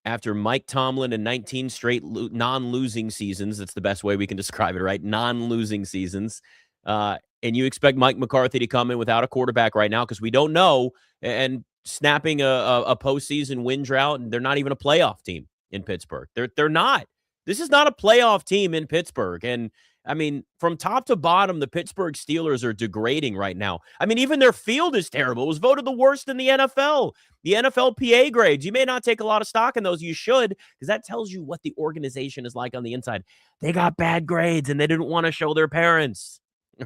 after Mike Tomlin in 19 straight non-losing seasons. That's the best way we can describe it, right? Non-losing seasons. And you expect Mike McCarthy to come in without a quarterback right now because we don't know, and snapping a postseason win drought, and they're not even a playoff team in Pittsburgh. They're not. This is not a playoff team in Pittsburgh. And, I mean, from top to bottom, the Pittsburgh Steelers are degrading right now. I mean, even their field is terrible. It was voted the worst in the NFL. The NFLPA grades. You may not take a lot of stock in those. You should, because that tells you what the organization is like on the inside. They got bad grades, and they didn't want to show their parents,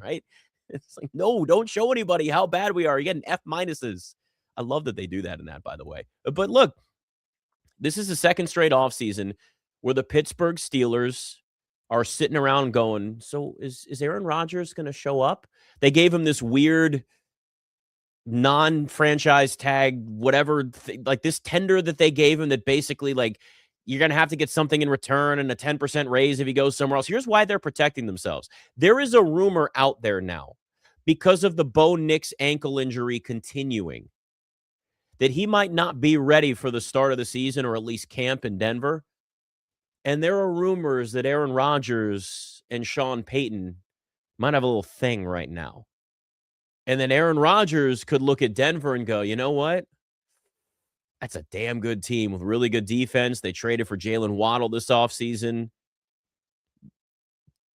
right? It's like, no, don't show anybody how bad we are. You're getting F minuses. I love that they do that in that, by the way. But look, this is the second straight offseason where the Pittsburgh Steelers are sitting around going, so is Aaron Rodgers going to show up? They gave him this weird non-franchise tag, whatever, like this tender that they gave him that basically, like, you're going to have to get something in return and a 10% raise if he goes somewhere else. Here's why they're protecting themselves. There is a rumor out there now, because of the Bo Nix ankle injury continuing, that he might not be ready for the start of the season or at least camp in Denver. And there are rumors that Aaron Rodgers and Sean Payton might have a little thing right now. And then Aaron Rodgers could look at Denver and go, you know what? That's a damn good team with really good defense. They traded for Jalen Waddle this offseason.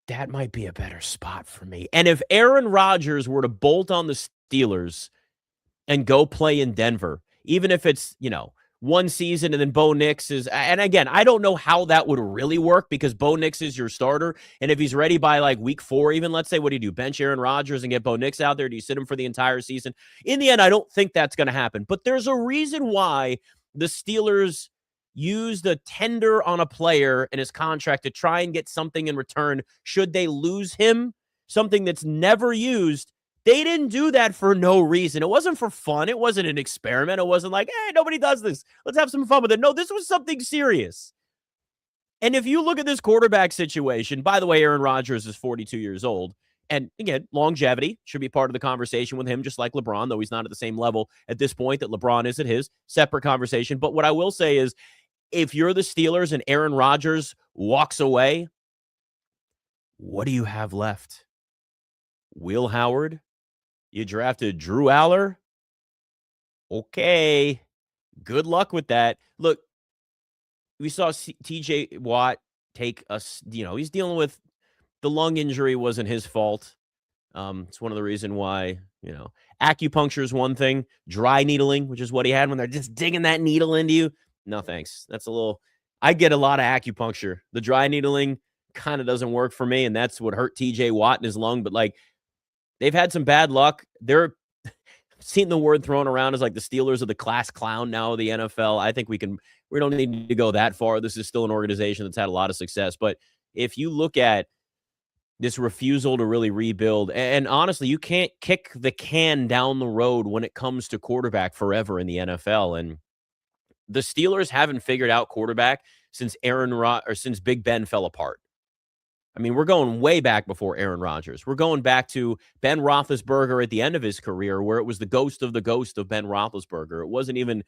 That might be a better spot for me. And if Aaron Rodgers were to bolt on the Steelers and go play in Denver, even if it's, one season and then Bo Nix is, and again, I don't know how that would really work because Bo Nix is your starter. And if he's ready by like week 4, even, let's say, what do you do? Bench Aaron Rodgers and get Bo Nix out there? Do you sit him for the entire season? In the end, I don't think that's going to happen. But there's a reason why the Steelers used a tender on a player in his contract to try and get something in return should they lose him, something that's never used. They didn't do that for no reason. It wasn't for fun. It wasn't an experiment. It wasn't like, hey, nobody does this. Let's have some fun with it. No, this was something serious. And if you look at this quarterback situation, by the way, Aaron Rodgers is 42 years old. And again, longevity should be part of the conversation with him, just like LeBron, though he's not at the same level at this point that LeBron is at his. Separate conversation. But what I will say is, if you're the Steelers and Aaron Rodgers walks away, what do you have left? Will Howard? You drafted Drew Aller? Okay. Good luck with that. Look, we saw TJ Watt take us, he's dealing with the lung injury. Wasn't his fault. It's one of the reasons why, acupuncture is one thing. Dry needling, which is what he had when they're just digging that needle into you. No, thanks. That's I get a lot of acupuncture. The dry needling kind of doesn't work for me, and that's what hurt TJ Watt in his lung. But, they've had some bad luck. They're seeing the word thrown around as like the Steelers are the class clown now of the NFL. I think we don't need to go that far. This is still an organization that's had a lot of success. But if you look at this refusal to really rebuild, and honestly, you can't kick the can down the road when it comes to quarterback forever in the NFL. And the Steelers haven't figured out quarterback since since Big Ben fell apart. I mean, we're going way back before Aaron Rodgers. We're going back to Ben Roethlisberger at the end of his career, where it was the ghost of Ben Roethlisberger. It wasn't even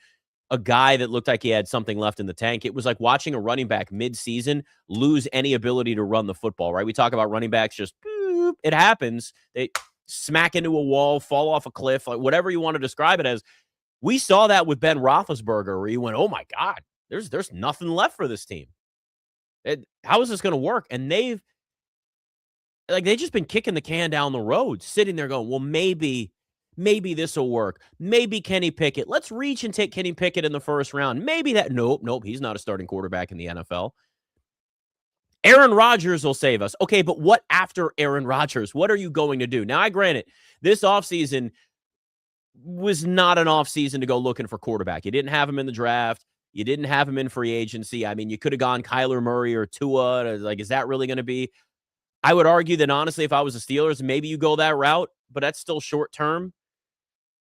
a guy that looked like he had something left in the tank. It was like watching a running back mid-season lose any ability to run the football, right? We talk about running backs just, boop, it happens. They smack into a wall, fall off a cliff, like whatever you want to describe it as. We saw that with Ben Roethlisberger, where you went, oh my God, there's nothing left for this team. How is this going to work? And they've just been kicking the can down the road, sitting there going, well, maybe this will work. Maybe Kenny Pickett. Let's reach and take Kenny Pickett in the first round. Maybe that. Nope. He's not a starting quarterback in the NFL. Aaron Rodgers will save us. Okay, but what after Aaron Rodgers? What are you going to do? Now, I granted, this offseason was not an offseason to go looking for quarterback. You didn't have him in the draft. You didn't have him in free agency. I mean, you could have gone Kyler Murray or Tua. Like, is that really going to be? I would argue that, honestly, if I was the Steelers, maybe you go that route, but that's still short term.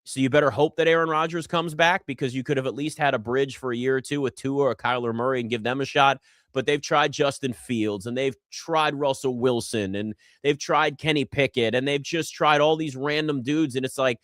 So you better hope that Aaron Rodgers comes back, because you could have at least had a bridge for a year or two with Tua or Kyler Murray and give them a shot. But they've tried Justin Fields, and they've tried Russell Wilson, and they've tried Kenny Pickett, and they've just tried all these random dudes. And it's like,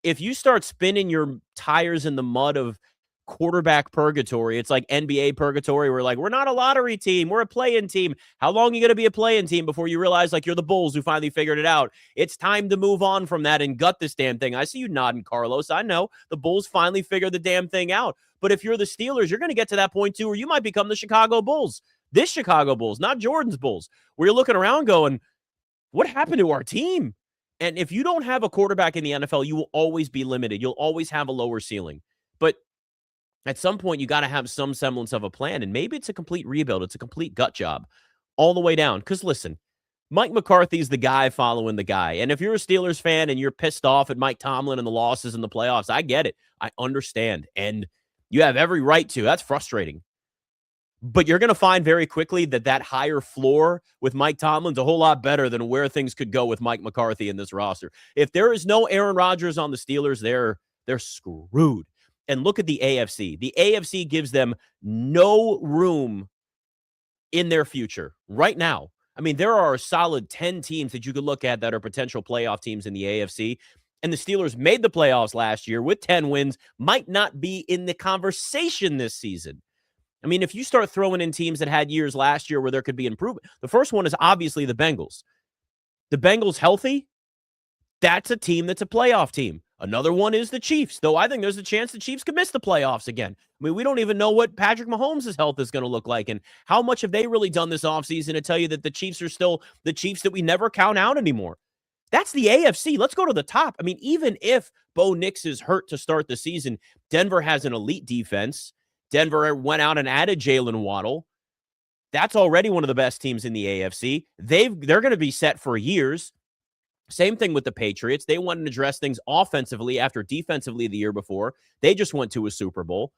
if you start spinning your tires in the mud of quarterback purgatory, it's like NBA purgatory. We're like, we're not a lottery team. We're a play-in team. How long are you going to be a play-in team before you realize, like, you're the Bulls who finally figured it out? It's time to move on from that and gut this damn thing. I see you nodding, Carlos. I know the Bulls finally figured the damn thing out. But if you're the Steelers, you're going to get to that point too, where you might become the Chicago Bulls. This Chicago Bulls, not Jordan's Bulls, where you're looking around going, what happened to our team? And if you don't have a quarterback in the NFL, you will always be limited. You'll always have a lower ceiling. But at some point, you got to have some semblance of a plan. And maybe it's a complete rebuild. It's a complete gut job all the way down. Because listen, Mike McCarthy's the guy following the guy. And if you're a Steelers fan and you're pissed off at Mike Tomlin and the losses in the playoffs, I get it. I understand. And you have every right to. That's frustrating. But you're going to find very quickly that higher floor with Mike Tomlin's a whole lot better than where things could go with Mike McCarthy in this roster. If there is no Aaron Rodgers on the Steelers, they're screwed. And look at the AFC. The AFC gives them no room in their future right now. I mean, there are a solid 10 teams that you could look at that are potential playoff teams in the AFC. And the Steelers made the playoffs last year with 10 wins, might not be in the conversation this season. I mean, if you start throwing in teams that had years last year where there could be improvement, the first one is obviously the Bengals. The Bengals healthy, that's a team that's a playoff team. Another one is the Chiefs, though I think there's a chance the Chiefs could miss the playoffs again. I mean, we don't even know what Patrick Mahomes' health is going to look like, and how much have they really done this offseason to tell you that the Chiefs are still the Chiefs that we never count out anymore. That's the AFC. Let's go to the top. I mean, even if Bo Nix is hurt to start the season, Denver has an elite defense. Denver went out and added Jalen Waddle. That's already one of the best teams in the AFC. They're going to be set for years. Same thing with the Patriots. They wanted to address things offensively after defensively the year before. They just went to a Super Bowl.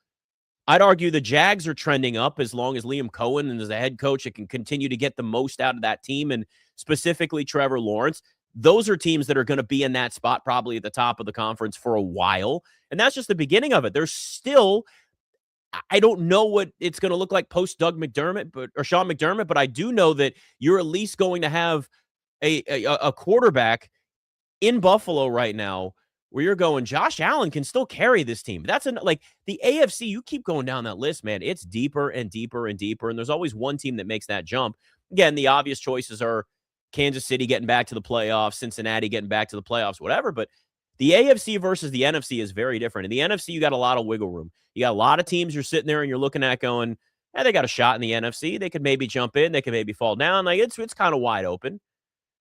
I'd argue the Jags are trending up as long as Liam Cohen and as a head coach, it can continue to get the most out of that team, and specifically Trevor Lawrence. Those are teams that are going to be in that spot probably at the top of the conference for a while. And that's just the beginning of it. There's still, I don't know what it's going to look like post Doug McDermott or Sean McDermott, but I do know that you're at least going to have a quarterback in Buffalo right now where you're going, Josh Allen can still carry this team. That's like the AFC, you keep going down that list, man. It's deeper and deeper and deeper. And there's always one team that makes that jump. Again, the obvious choices are Kansas City getting back to the playoffs, Cincinnati getting back to the playoffs, whatever. But the AFC versus the NFC is very different. In the NFC, you got a lot of wiggle room. You got a lot of teams you're sitting there and you're looking at going, they got a shot in the NFC. They could maybe jump in. They could maybe fall down. Like it's kind of wide open.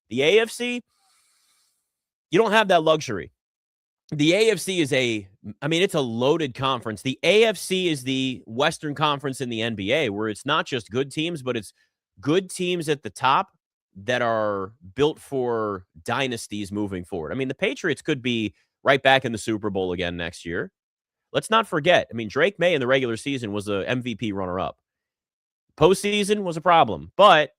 The AFC, you don't have that luxury. The AFC is it's a loaded conference. The AFC is the Western Conference in the NBA, where it's not just good teams, but it's good teams at the top that are built for dynasties moving forward. I mean, the Patriots could be right back in the Super Bowl again next year. Let's not forget. I mean, Drake May in the regular season was a MVP runner-up. Postseason was a problem, but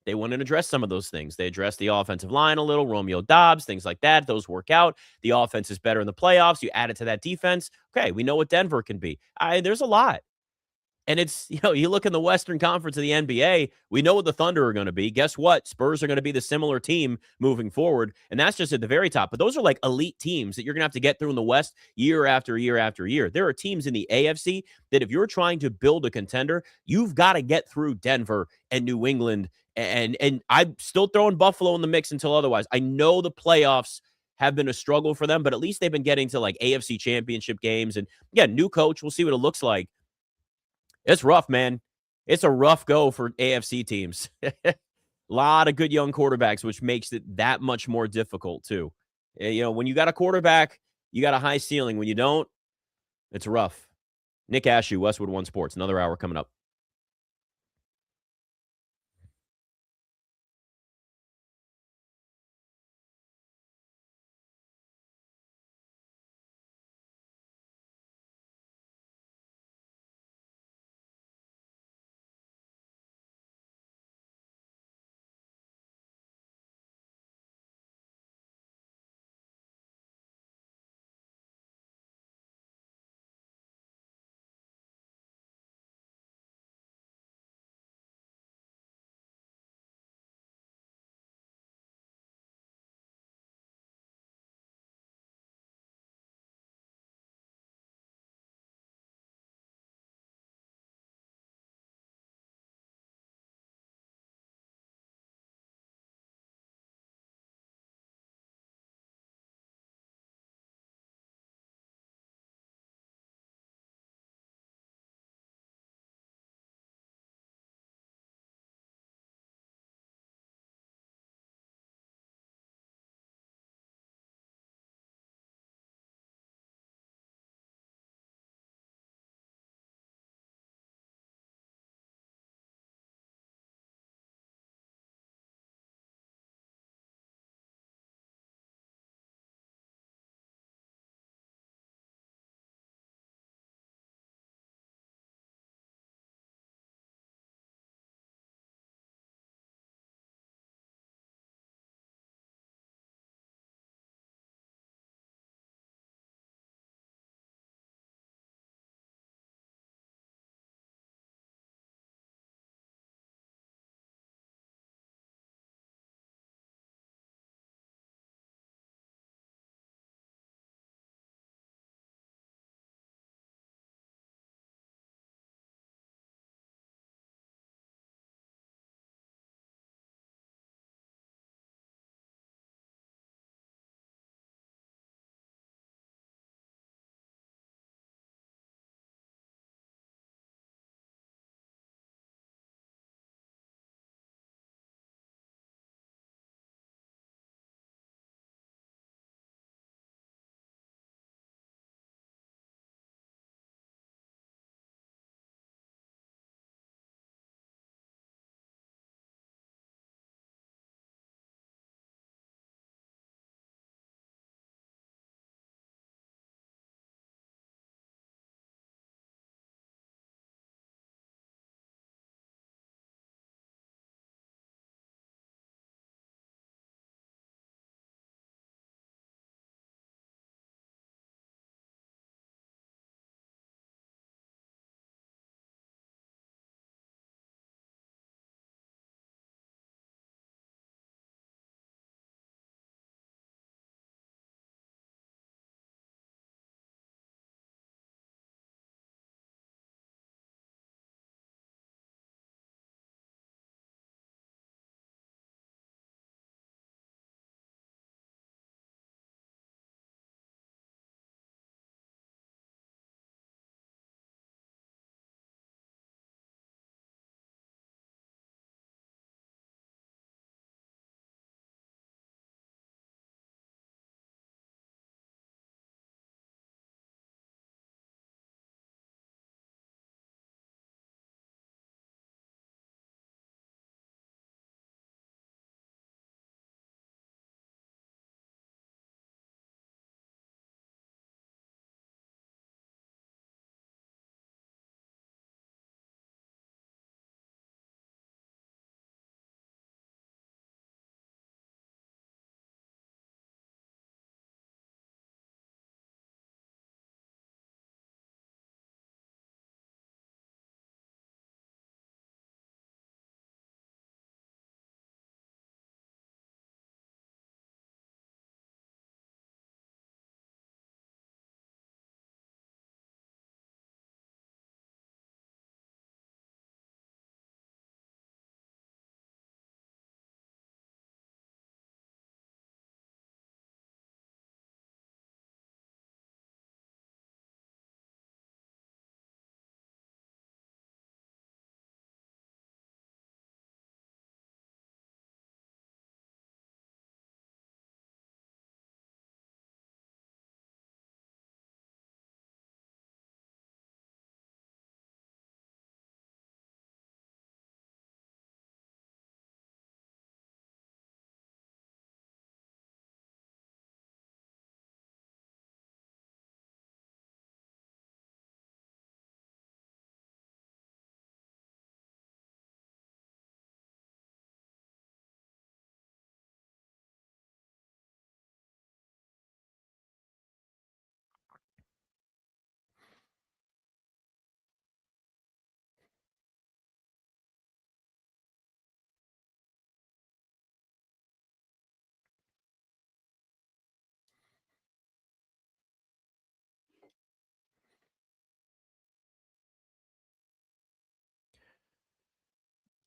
they went and addressed some of those things. They addressed the offensive line a little, Romeo Dobbs, things like that. Those work out. The offense is better in the playoffs. You add it to that defense. Okay, we know what Denver can be. There's a lot. And it's, you look in the Western Conference of the NBA, we know what the Thunder are going to be. Guess what? Spurs are going to be the similar team moving forward. And that's just at the very top. But those are like elite teams that you're going to have to get through in the West year after year after year. There are teams in the AFC that if you're trying to build a contender, you've got to get through Denver and New England. And I'm still throwing Buffalo in the mix until otherwise. I know the playoffs have been a struggle for them, but at least they've been getting to like AFC championship games. And again, new coach, we'll see what it looks like. It's rough, man. it's a rough go for AFC teams. A lot of good young quarterbacks, which makes it that much more difficult too. When you got a quarterback, you got a high ceiling. When you don't, it's rough. Nick Ashew, Westwood One Sports. Another hour coming up.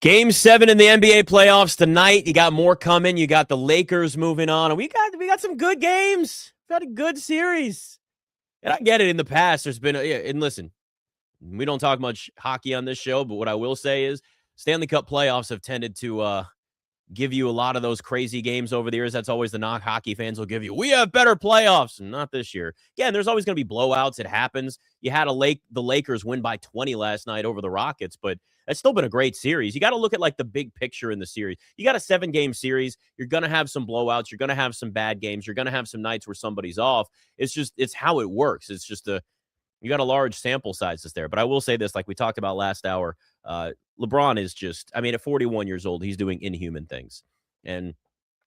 Game 7 in the NBA playoffs tonight. You got more coming. You got the Lakers moving on. And we got some good games. We've got a good series. And I get it, in the past, there's been and listen, we don't talk much hockey on this show, but what I will say is Stanley Cup playoffs have tended to give you a lot of those crazy games over the years. That's always the knock hockey fans will give you. We have better playoffs. Not this year. Again, there's always going to be blowouts. It happens. You had the Lakers win by 20 last night over the Rockets, but it's still been a great series. You got to look at like the big picture in the series. You got a 7-game series. You're going to have some blowouts. You're going to have some bad games. You're going to have some nights where somebody's off. It's how it works. It's just you got a large sample size there. But I will say this, like we talked about last hour, LeBron is just, I mean, at 41 years old, he's doing inhuman things. And,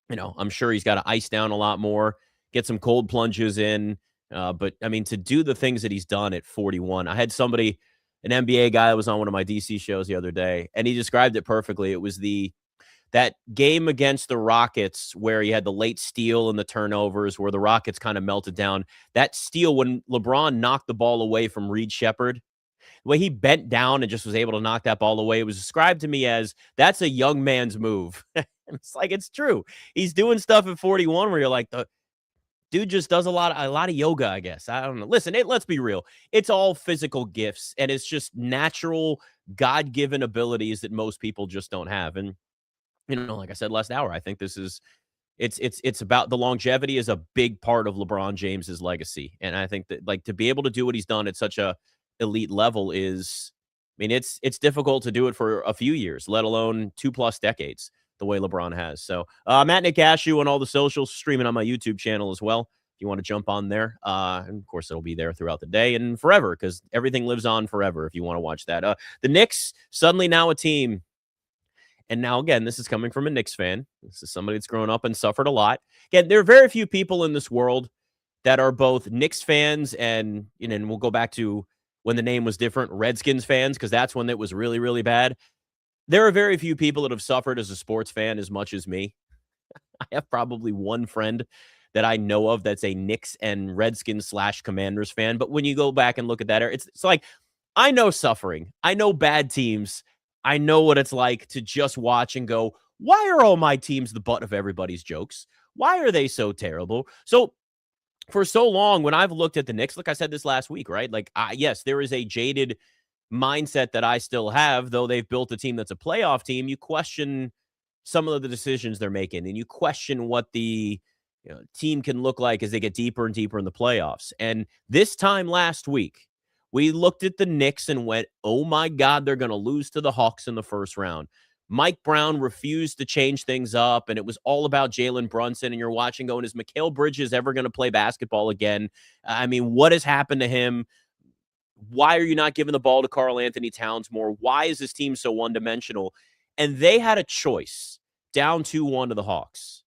I'm sure he's got to ice down a lot more, get some cold plunges in. But, I mean, to do the things that he's done at 41, I had somebody, an NBA guy that was on one of my DC shows the other day, and he described it perfectly. It was that game against the Rockets where he had the late steal and the turnovers where the Rockets kind of melted down. That steal when LeBron knocked the ball away from Reed Shepherd, the way he bent down and just was able to knock that ball away, it was described to me as that's a young man's move. It's like, it's true. He's doing stuff at 41 where you're like, the dude just does a lot of yoga, I guess. I don't know. Listen, let's be real. It's all physical gifts, and it's just natural, God-given abilities that most people just don't have. And, like I said last hour, I think this is it's about the longevity is a big part of LeBron James's legacy. And I think that, like, to be able to do what he's done at such a elite level is, I mean, it's difficult to do it for a few years, let alone 2+ decades, the way LeBron has. So Matt Nick Ashew on all the socials, streaming on my YouTube channel as well. If you want to jump on there, and of course it'll be there throughout the day and forever, because everything lives on forever if you want to watch that. The Knicks, suddenly now a team. And now, again, this is coming from a Knicks fan. This is somebody that's grown up and suffered a lot. Again, there are very few people in this world that are both Knicks fans and we'll go back to when the name was different, Redskins fans, because that's when it was really, really bad. There are very few people that have suffered as a sports fan as much as me. I have probably one friend that I know of that's a Knicks and Redskins / Commanders fan. But when you go back and look at that, it's like, I know suffering. I know bad teams. I know what it's like to just watch and go, why are all my teams the butt of everybody's jokes? Why are they so terrible? So for so long, when I've looked at the Knicks, like I said this last week, right? Like, yes, there is a jaded mindset that I still have, though they've built a team that's a playoff team. You question some of the decisions they're making, and you question what the team can look like as they get deeper and deeper in the playoffs. And this time last week, we looked at the Knicks and went, oh my God, they're going to lose to the Hawks in the first round. Mike Brown refused to change things up, and it was all about Jalen Brunson, and you're watching going, is Mikal Bridges ever going to play basketball again? I mean, what has happened to him? Why are you not giving the ball to Karl Anthony Towns more? Why is this team so one-dimensional? And they had a choice, down 2-1 to the Hawks.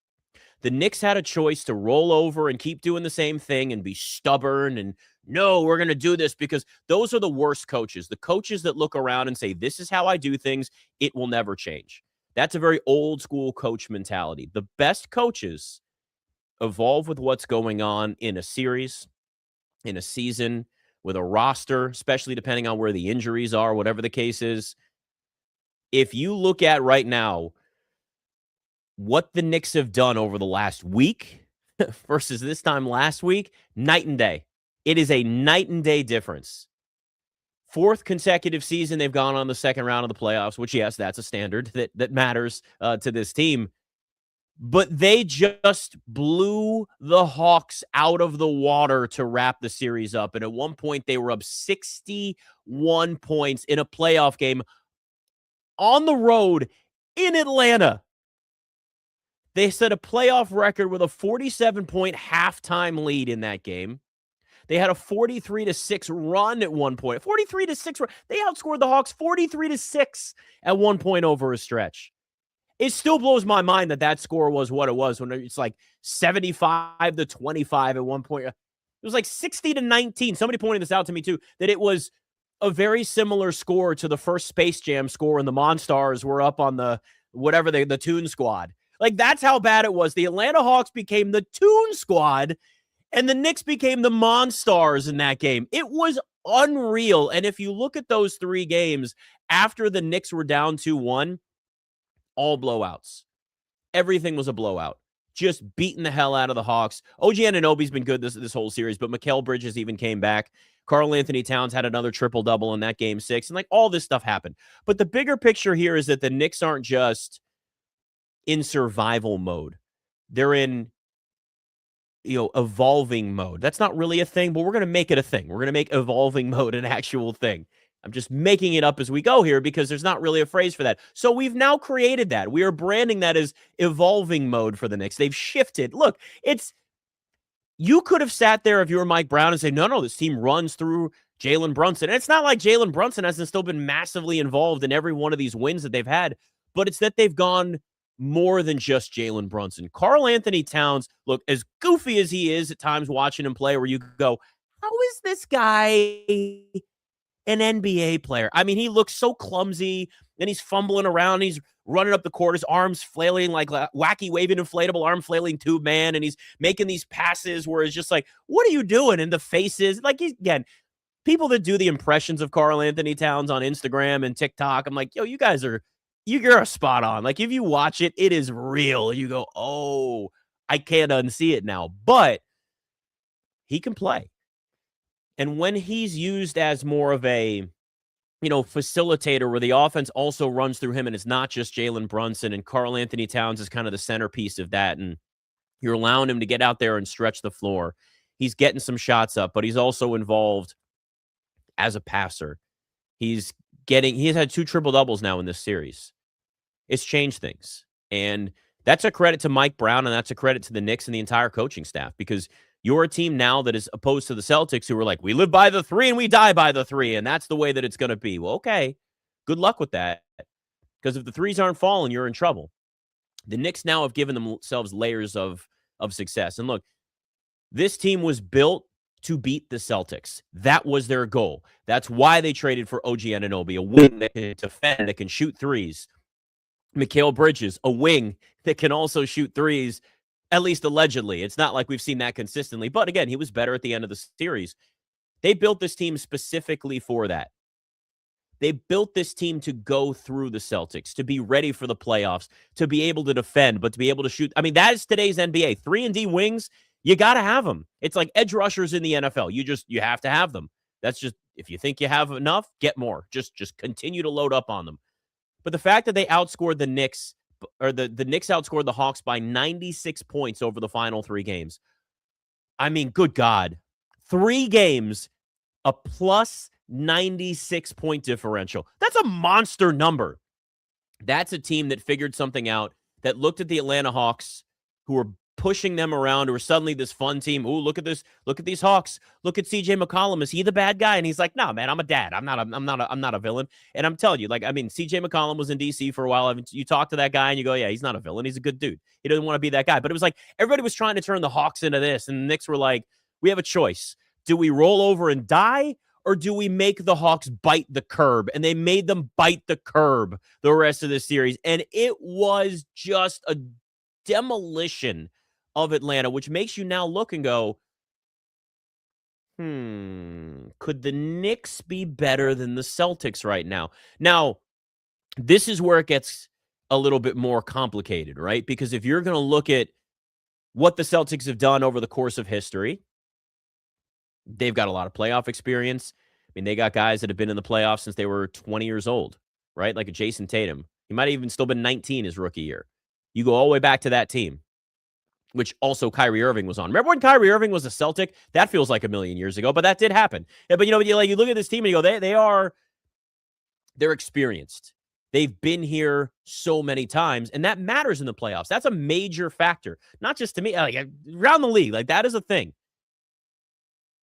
The Knicks had a choice to roll over and keep doing the same thing and be stubborn and, no, we're going to do this, because those are the worst coaches. The coaches that look around and say, this is how I do things, it will never change. That's a very old school coach mentality. The best coaches evolve with what's going on in a series, in a season, with a roster, especially depending on where the injuries are, whatever the case is. If you look at right now what the Knicks have done over the last week versus this time last week, night and day. It is a night and day difference. 4th consecutive season they've gone on the second round of the playoffs, which, yes, that's a standard that matters to this team. But they just blew the Hawks out of the water to wrap the series up. And at one point, they were up 61 points in a playoff game on the road in Atlanta. They set a playoff record with a 47-point halftime lead in that game. They had a 43-6 run at one point. 43-6 run. They outscored the Hawks 43-6 at one point over a stretch. It still blows my mind that score was what it was when it's like 75-25 at one point. It was like 60-19. Somebody pointed this out to me too, that it was a very similar score to the first Space Jam score, and the Monstars were up on the Toon Squad. Like, that's how bad it was. The Atlanta Hawks became the Toon Squad, and the Knicks became the Monstars in that game. It was unreal. And if you look at those 3 games after the Knicks were down 2-1, all blowouts. Everything was a blowout. Just beating the hell out of the Hawks. OG Anunoby's been good this whole series, but Mikal Bridges even came back. Karl Anthony Towns had another triple-double in that game 6, and like all this stuff happened. But the bigger picture here is that the Knicks aren't just in survival mode. They're in, evolving mode. That's not really a thing, but we're going to make it a thing. We're going to make evolving mode an actual thing. I'm just making it up as we go here because there's not really a phrase for that. So we've now created that. We are branding that as evolving mode for the Knicks. They've shifted. Look, you could have sat there if you were Mike Brown and say, no, this team runs through Jalen Brunson. And it's not like Jalen Brunson hasn't still been massively involved in every one of these wins that they've had, but it's that they've gone more than just Jalen Brunson. Karl Anthony Towns, look, as goofy as he is at times watching him play, where you go, how is this guy an NBA player? I mean, he looks so clumsy, and he's fumbling around. He's running up the court, his arms flailing like a wacky waving inflatable arm flailing tube man, and he's making these passes where it's just like, what are you doing? And the faces, like, again, people that do the impressions of Karl Anthony Towns on Instagram and TikTok, I'm like, yo, you're a spot on. Like, if you watch it, it is real. You go, oh, I can't unsee it now. But he can play. And when he's used as more of a, facilitator where the offense also runs through him and it's not just Jalen Brunson, and Karl Anthony Towns is kind of the centerpiece of that, and you're allowing him to get out there and stretch the floor. He's getting some shots up, but he's also involved as a passer. He's had 2 triple-doubles now in this series. It's changed things. And that's a credit to Mike Brown, and that's a credit to the Knicks and the entire coaching staff, because you're a team now that is opposed to the Celtics, who are like, we live by the 3 and we die by the 3, and that's the way that it's going to be. Well, okay, good luck with that, because if the threes aren't falling, you're in trouble. The Knicks now have given themselves layers of success. And look, this team was built to beat the Celtics. That was their goal. That's why they traded for OG Anunoby, a wing that can defend, that can shoot threes. Mikal Bridges, a wing that can also shoot threes, at least allegedly. It's not like we've seen that consistently. But again, he was better at the end of the series. They built this team specifically for that. They built this team to go through the Celtics, to be ready for the playoffs, to be able to defend, but to be able to shoot. I mean, that is today's NBA. 3-and-D wings, you got to have them. It's like edge rushers in the NFL. You have to have them. That's just, if you think you have enough, get more. Just continue to load up on them. But the fact that they outscored the Knicks, or the Knicks outscored the Hawks by 96 points over the final 3 games. I mean, good God. 3 games, a plus 96-point differential. That's a monster number. That's a team that figured something out, that looked at the Atlanta Hawks, who were pushing them around, who were suddenly this fun team. Ooh, look at this. Look at these Hawks. Look at CJ McCollum. Is he the bad guy? And he's like, no, man, I'm a dad. I'm not a villain. And I'm telling you, CJ McCollum was in DC for a while. You talk to that guy and you go, yeah, he's not a villain. He's a good dude. He doesn't want to be that guy. But it was like, everybody was trying to turn the Hawks into this. And the Knicks were like, we have a choice. Do we roll over and die, or do we make the Hawks bite the curb? And they made them bite the curb the rest of the series. And it was just a demolition of Atlanta, which makes you now look and go, could the Knicks be better than the Celtics right now? Now, this is where it gets a little bit more complicated, right? Because if you're going to look at what the Celtics have done over the course of history, they've got a lot of playoff experience. I mean, they got guys that have been in the playoffs since they were 20 years old, right? Like a Jason Tatum. He might have even still been 19 his rookie year. You go all the way back to that team, which also Kyrie Irving was on. Remember when Kyrie Irving was a Celtic? That feels like a million years ago, but that did happen. Yeah, but you look at this team and you go, they're experienced. They've been here so many times, and that matters in the playoffs. That's a major factor, not just to me, like around the league. Like, that is a thing.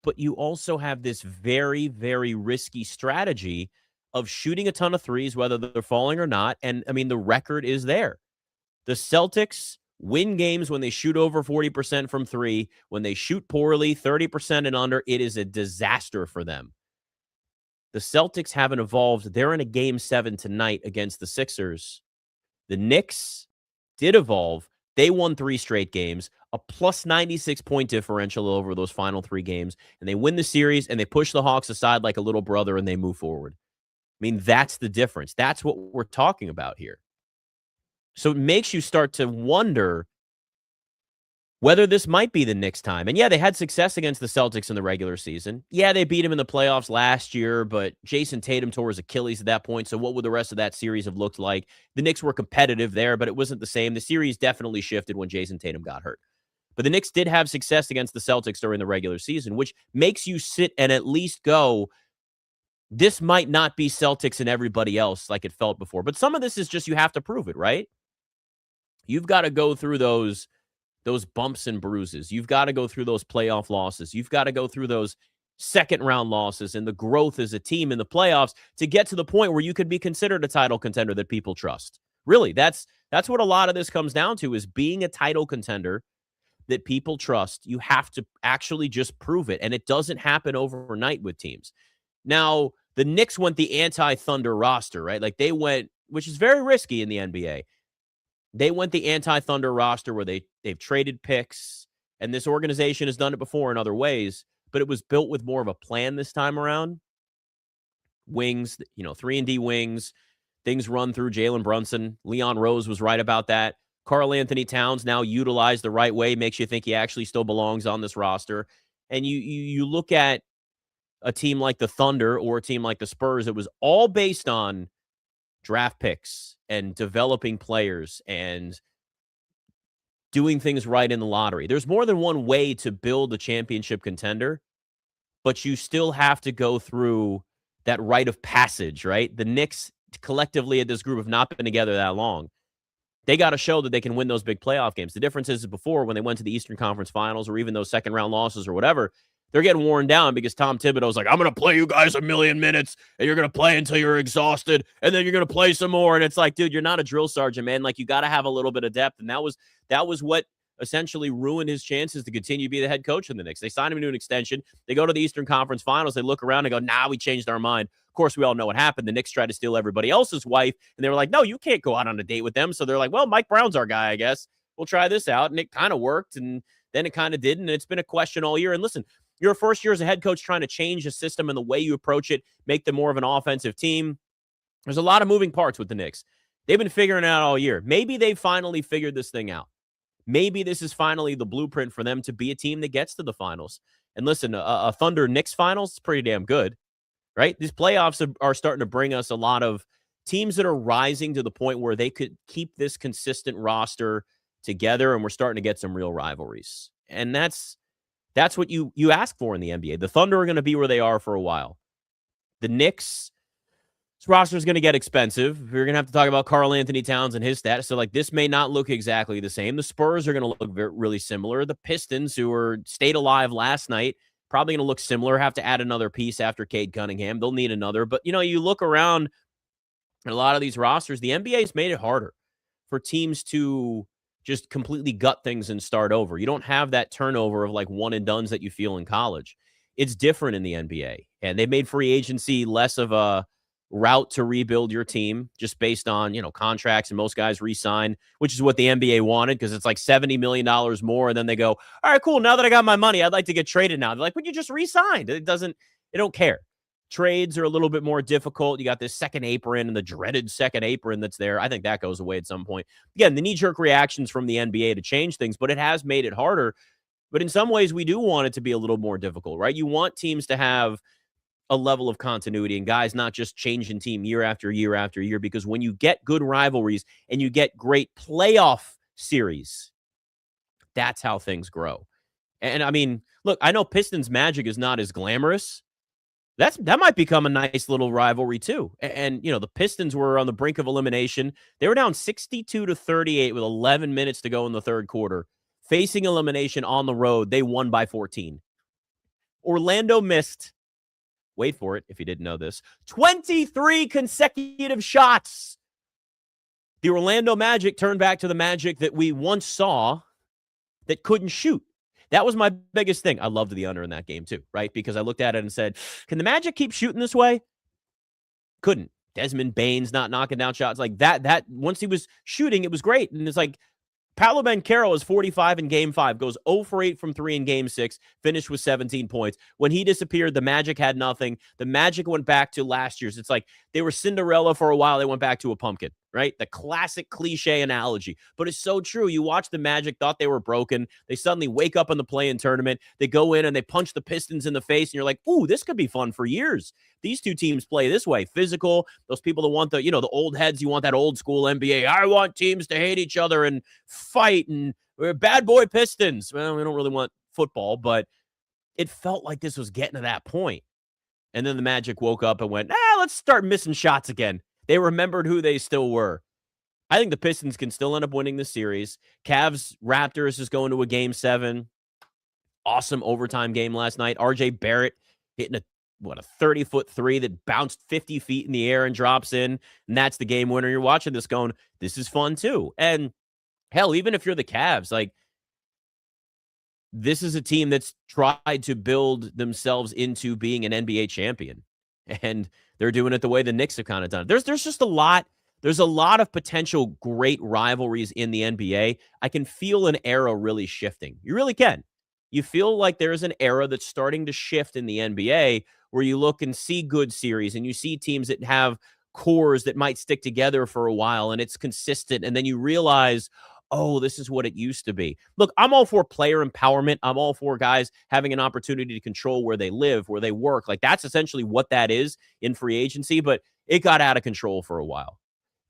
But you also have this very, very risky strategy of shooting a ton of threes, whether they're falling or not. And I mean, the record is there. The Celtics win games when they shoot over 40% from 3. When they shoot poorly, 30% and under, it is a disaster for them. The Celtics haven't evolved. They're in a game 7 tonight against the Sixers. The Knicks did evolve. They won 3 straight games, a plus 96-point differential over those final 3 games, and they win the series, and they push the Hawks aside like a little brother, and they move forward. I mean, that's the difference. That's what we're talking about here. So it makes you start to wonder whether this might be the Knicks' time. And yeah, they had success against the Celtics in the regular season. Yeah, they beat him in the playoffs last year, but Jason Tatum tore his Achilles at that point. So what would the rest of that series have looked like? The Knicks were competitive there, but it wasn't the same. The series definitely shifted when Jason Tatum got hurt. But the Knicks did have success against the Celtics during the regular season, which makes you sit and at least go, this might not be Celtics and everybody else like it felt before. But some of this is just you have to prove it, right? You've got to go through those bumps and bruises. You've got to go through those playoff losses. You've got to go through those second-round losses and the growth as a team in the playoffs to get to the point where you could be considered a title contender that people trust. Really, that's what a lot of this comes down to, is being a title contender that people trust. You have to actually just prove it, and it doesn't happen overnight with teams. Now, the Knicks went the anti-Thunder roster, right? Like they went, which is very risky in the NBA. They went the anti-Thunder roster where they've traded picks, and this organization has done it before in other ways, but it was built with more of a plan this time around. Wings, 3-and-D wings, things run through Jalen Brunson. Leon Rose was right about that. Karl Anthony Towns now utilized the right way, makes you think he actually still belongs on this roster. And you look at a team like the Thunder or a team like the Spurs, it was all based on draft picks and developing players and doing things right in the lottery. There's more than one way to build a championship contender, but you still have to go through that rite of passage, right? The Knicks collectively at this group have not been together that long. They got to show that they can win those big playoff games. The difference is before, when they went to the Eastern Conference Finals or even those second-round losses or whatever, they're getting worn down because Tom Thibodeau's like, I'm going to play you guys 1,000,000 minutes, and you're going to play until you're exhausted, and then you're going to play some more. And it's like, dude, you're not a drill sergeant, man. Like, you got to have a little bit of depth. And that was what essentially ruined his chances to continue to be the head coach in the Knicks. They signed him to an extension. They go to the Eastern Conference Finals. They look around and go, nah, we changed our mind. Of course, we all know what happened. The Knicks tried to steal everybody else's wife, and they were like, no, you can't go out on a date with them. So they're like, well, Mike Brown's our guy, I guess. We'll try this out. And it kind of worked, and then it kind of didn't. And it's been a question all year. And listen, your first year as a head coach trying to change the system and the way you approach it, make them more of an offensive team. There's a lot of moving parts with the Knicks. They've been figuring it out all year. Maybe they finally figured this thing out. Maybe this is finally the blueprint for them to be a team that gets to the finals. And listen, a Thunder Knicks finals is pretty damn good, right? These playoffs are starting to bring us a lot of teams that are rising to the point where they could keep this consistent roster together, and we're starting to get some real rivalries. And that's what you ask for in the NBA. The Thunder are going to be where they are for a while. The Knicks, this roster is going to get expensive. We're going to have to talk about Karl Anthony Towns and his status. So, like, this may not look exactly the same. The Spurs are going to look really similar. The Pistons, who stayed alive last night, probably going to look similar. Have to add another piece after Cade Cunningham. They'll need another. But, you look around at a lot of these rosters, the NBA has made it harder for teams to just completely gut things and start over. You don't have that turnover of like one and dones that you feel in college. It's different in the NBA. And they made free agency less of a route to rebuild your team just based on, contracts, and most guys re-sign, which is what the NBA wanted because it's like $70 million more. And then they go, all right, cool. Now that I got my money, I'd like to get traded now. They're like, but you just re-signed. They don't care. Trades are a little bit more difficult. You got this second apron and the dreaded second apron that's there. I think that goes away at some point. Again, the knee-jerk reactions from the NBA to change things, but it has made it harder. But in some ways, we do want it to be a little more difficult, right? You want teams to have a level of continuity and guys not just changing team year after year after year, because when you get good rivalries and you get great playoff series, that's how things grow. And I mean, look, I know Pistons Magic is not as glamorous. That might become a nice little rivalry too. And the Pistons were on the brink of elimination. They were down 62-38 with 11 minutes to go in the third quarter. Facing elimination on the road, they won by 14. Orlando missed, wait for it if you didn't know this, 23 consecutive shots. The Orlando Magic turned back to the Magic that we once saw that couldn't shoot. That was my biggest thing. I loved the under in that game too, right? Because I looked at it and said, can the Magic keep shooting this way? Couldn't. Desmond Bane's not knocking down shots like that. Once he was shooting, it was great. And it's like Paolo Banchero is 45 in game 5, goes 0 for 8 from 3 in game 6, finished with 17 points. When he disappeared, the Magic had nothing. The Magic went back to last year's. It's like they were Cinderella for a while. They went back to a pumpkin. right? The classic cliche analogy, but it's so true. You watch the Magic, thought they were broken. They suddenly wake up in the play-in tournament. They go in and they punch the Pistons in the face, and you're like, ooh, this could be fun for years. These two teams play this way, physical. Those people that want the, the old heads, you want that old school NBA. I want teams to hate each other and fight, and we're bad boy Pistons. Well, we don't really want football, but it felt like this was getting to that point. And then the Magic woke up and went, let's start missing shots again. They remembered who they still were. I think the Pistons can still end up winning the series. Cavs Raptors is going to a game 7. Awesome overtime game last night. RJ Barrett hitting a 30-foot three that bounced 50 feet in the air and drops in. And that's the game winner. You're watching this going, this is fun too. And hell, even if you're the Cavs, like, this is a team that's tried to build themselves into being an NBA champion. And they're doing it the way the Knicks have kind of done it. There's just a lot. There's a lot of potential great rivalries in the NBA. I can feel an era really shifting. You really can. You feel like there's an era that's starting to shift in the NBA where you look and see good series and you see teams that have cores that might stick together for a while and it's consistent. And then you realize, oh, this is what it used to be. Look, I'm all for player empowerment. I'm all for guys having an opportunity to control where they live, where they work. Like, that's essentially what that is in free agency, but it got out of control for a while.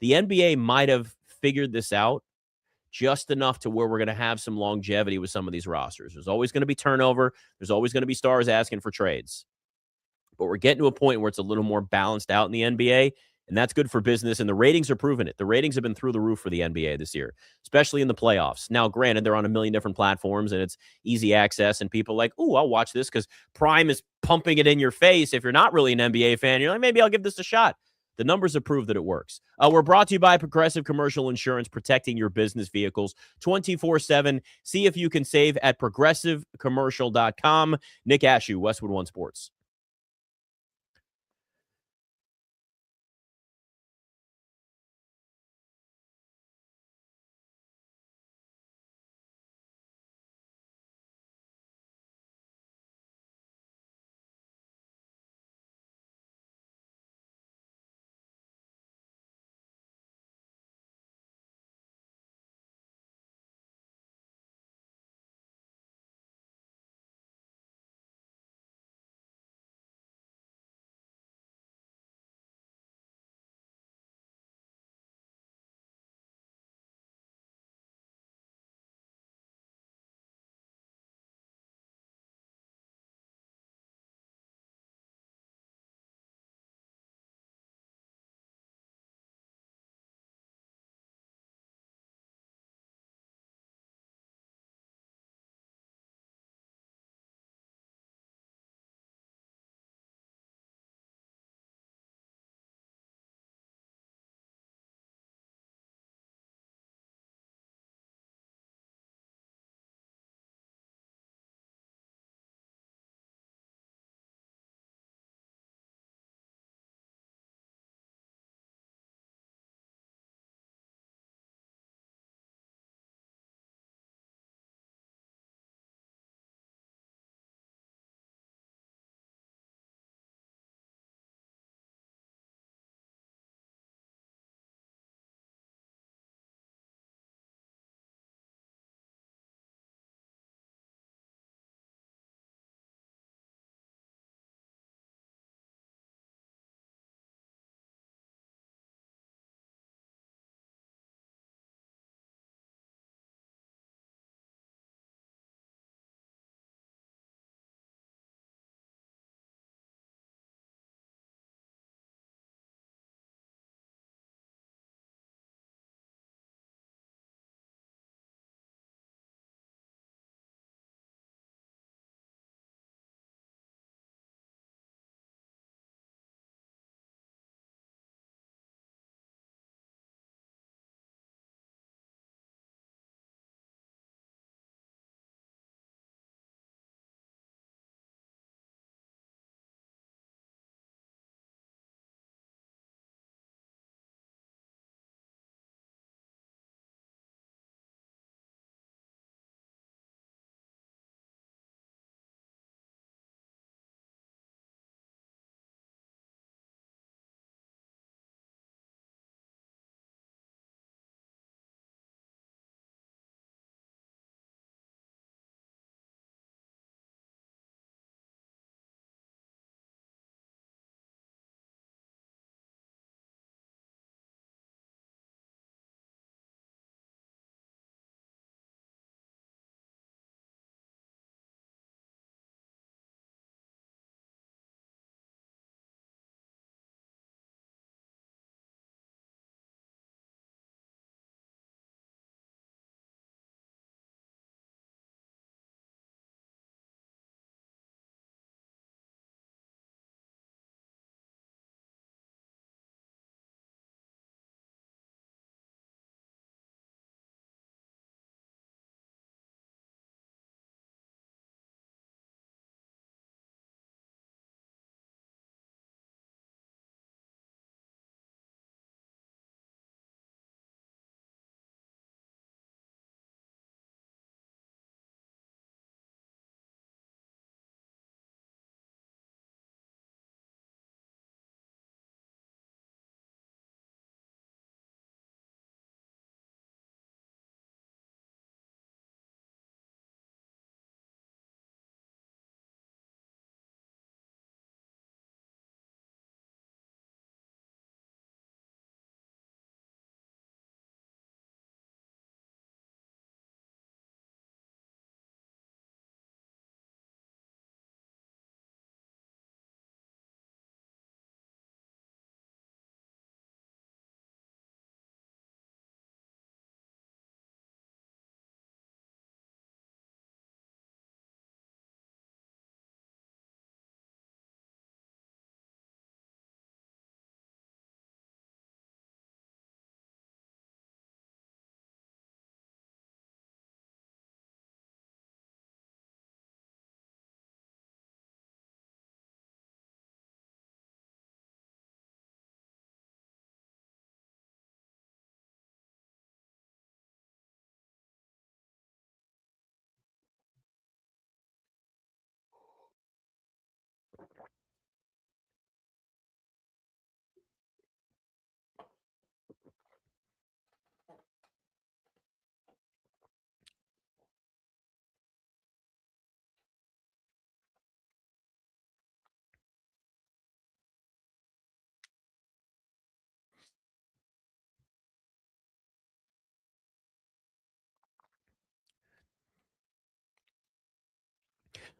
The NBA might have figured this out just enough to where we're going to have some longevity with some of these rosters. There's always going to be turnover. There's always going to be stars asking for trades. But we're getting to a point where it's a little more balanced out in the NBA, and that's good for business, and the ratings are proving it. The ratings have been through the roof for the NBA this year, especially in the playoffs. Now, granted, they're on a million different platforms, and it's easy access, and people are like, ooh, I'll watch this because Prime is pumping it in your face. If you're not really an NBA fan, you're like, maybe I'll give this a shot. The numbers have proved that it works. We're brought to you by Progressive Commercial Insurance, protecting your business vehicles 24/7. See if you can save at progressivecommercial.com. Nick Ashew, Westwood One Sports.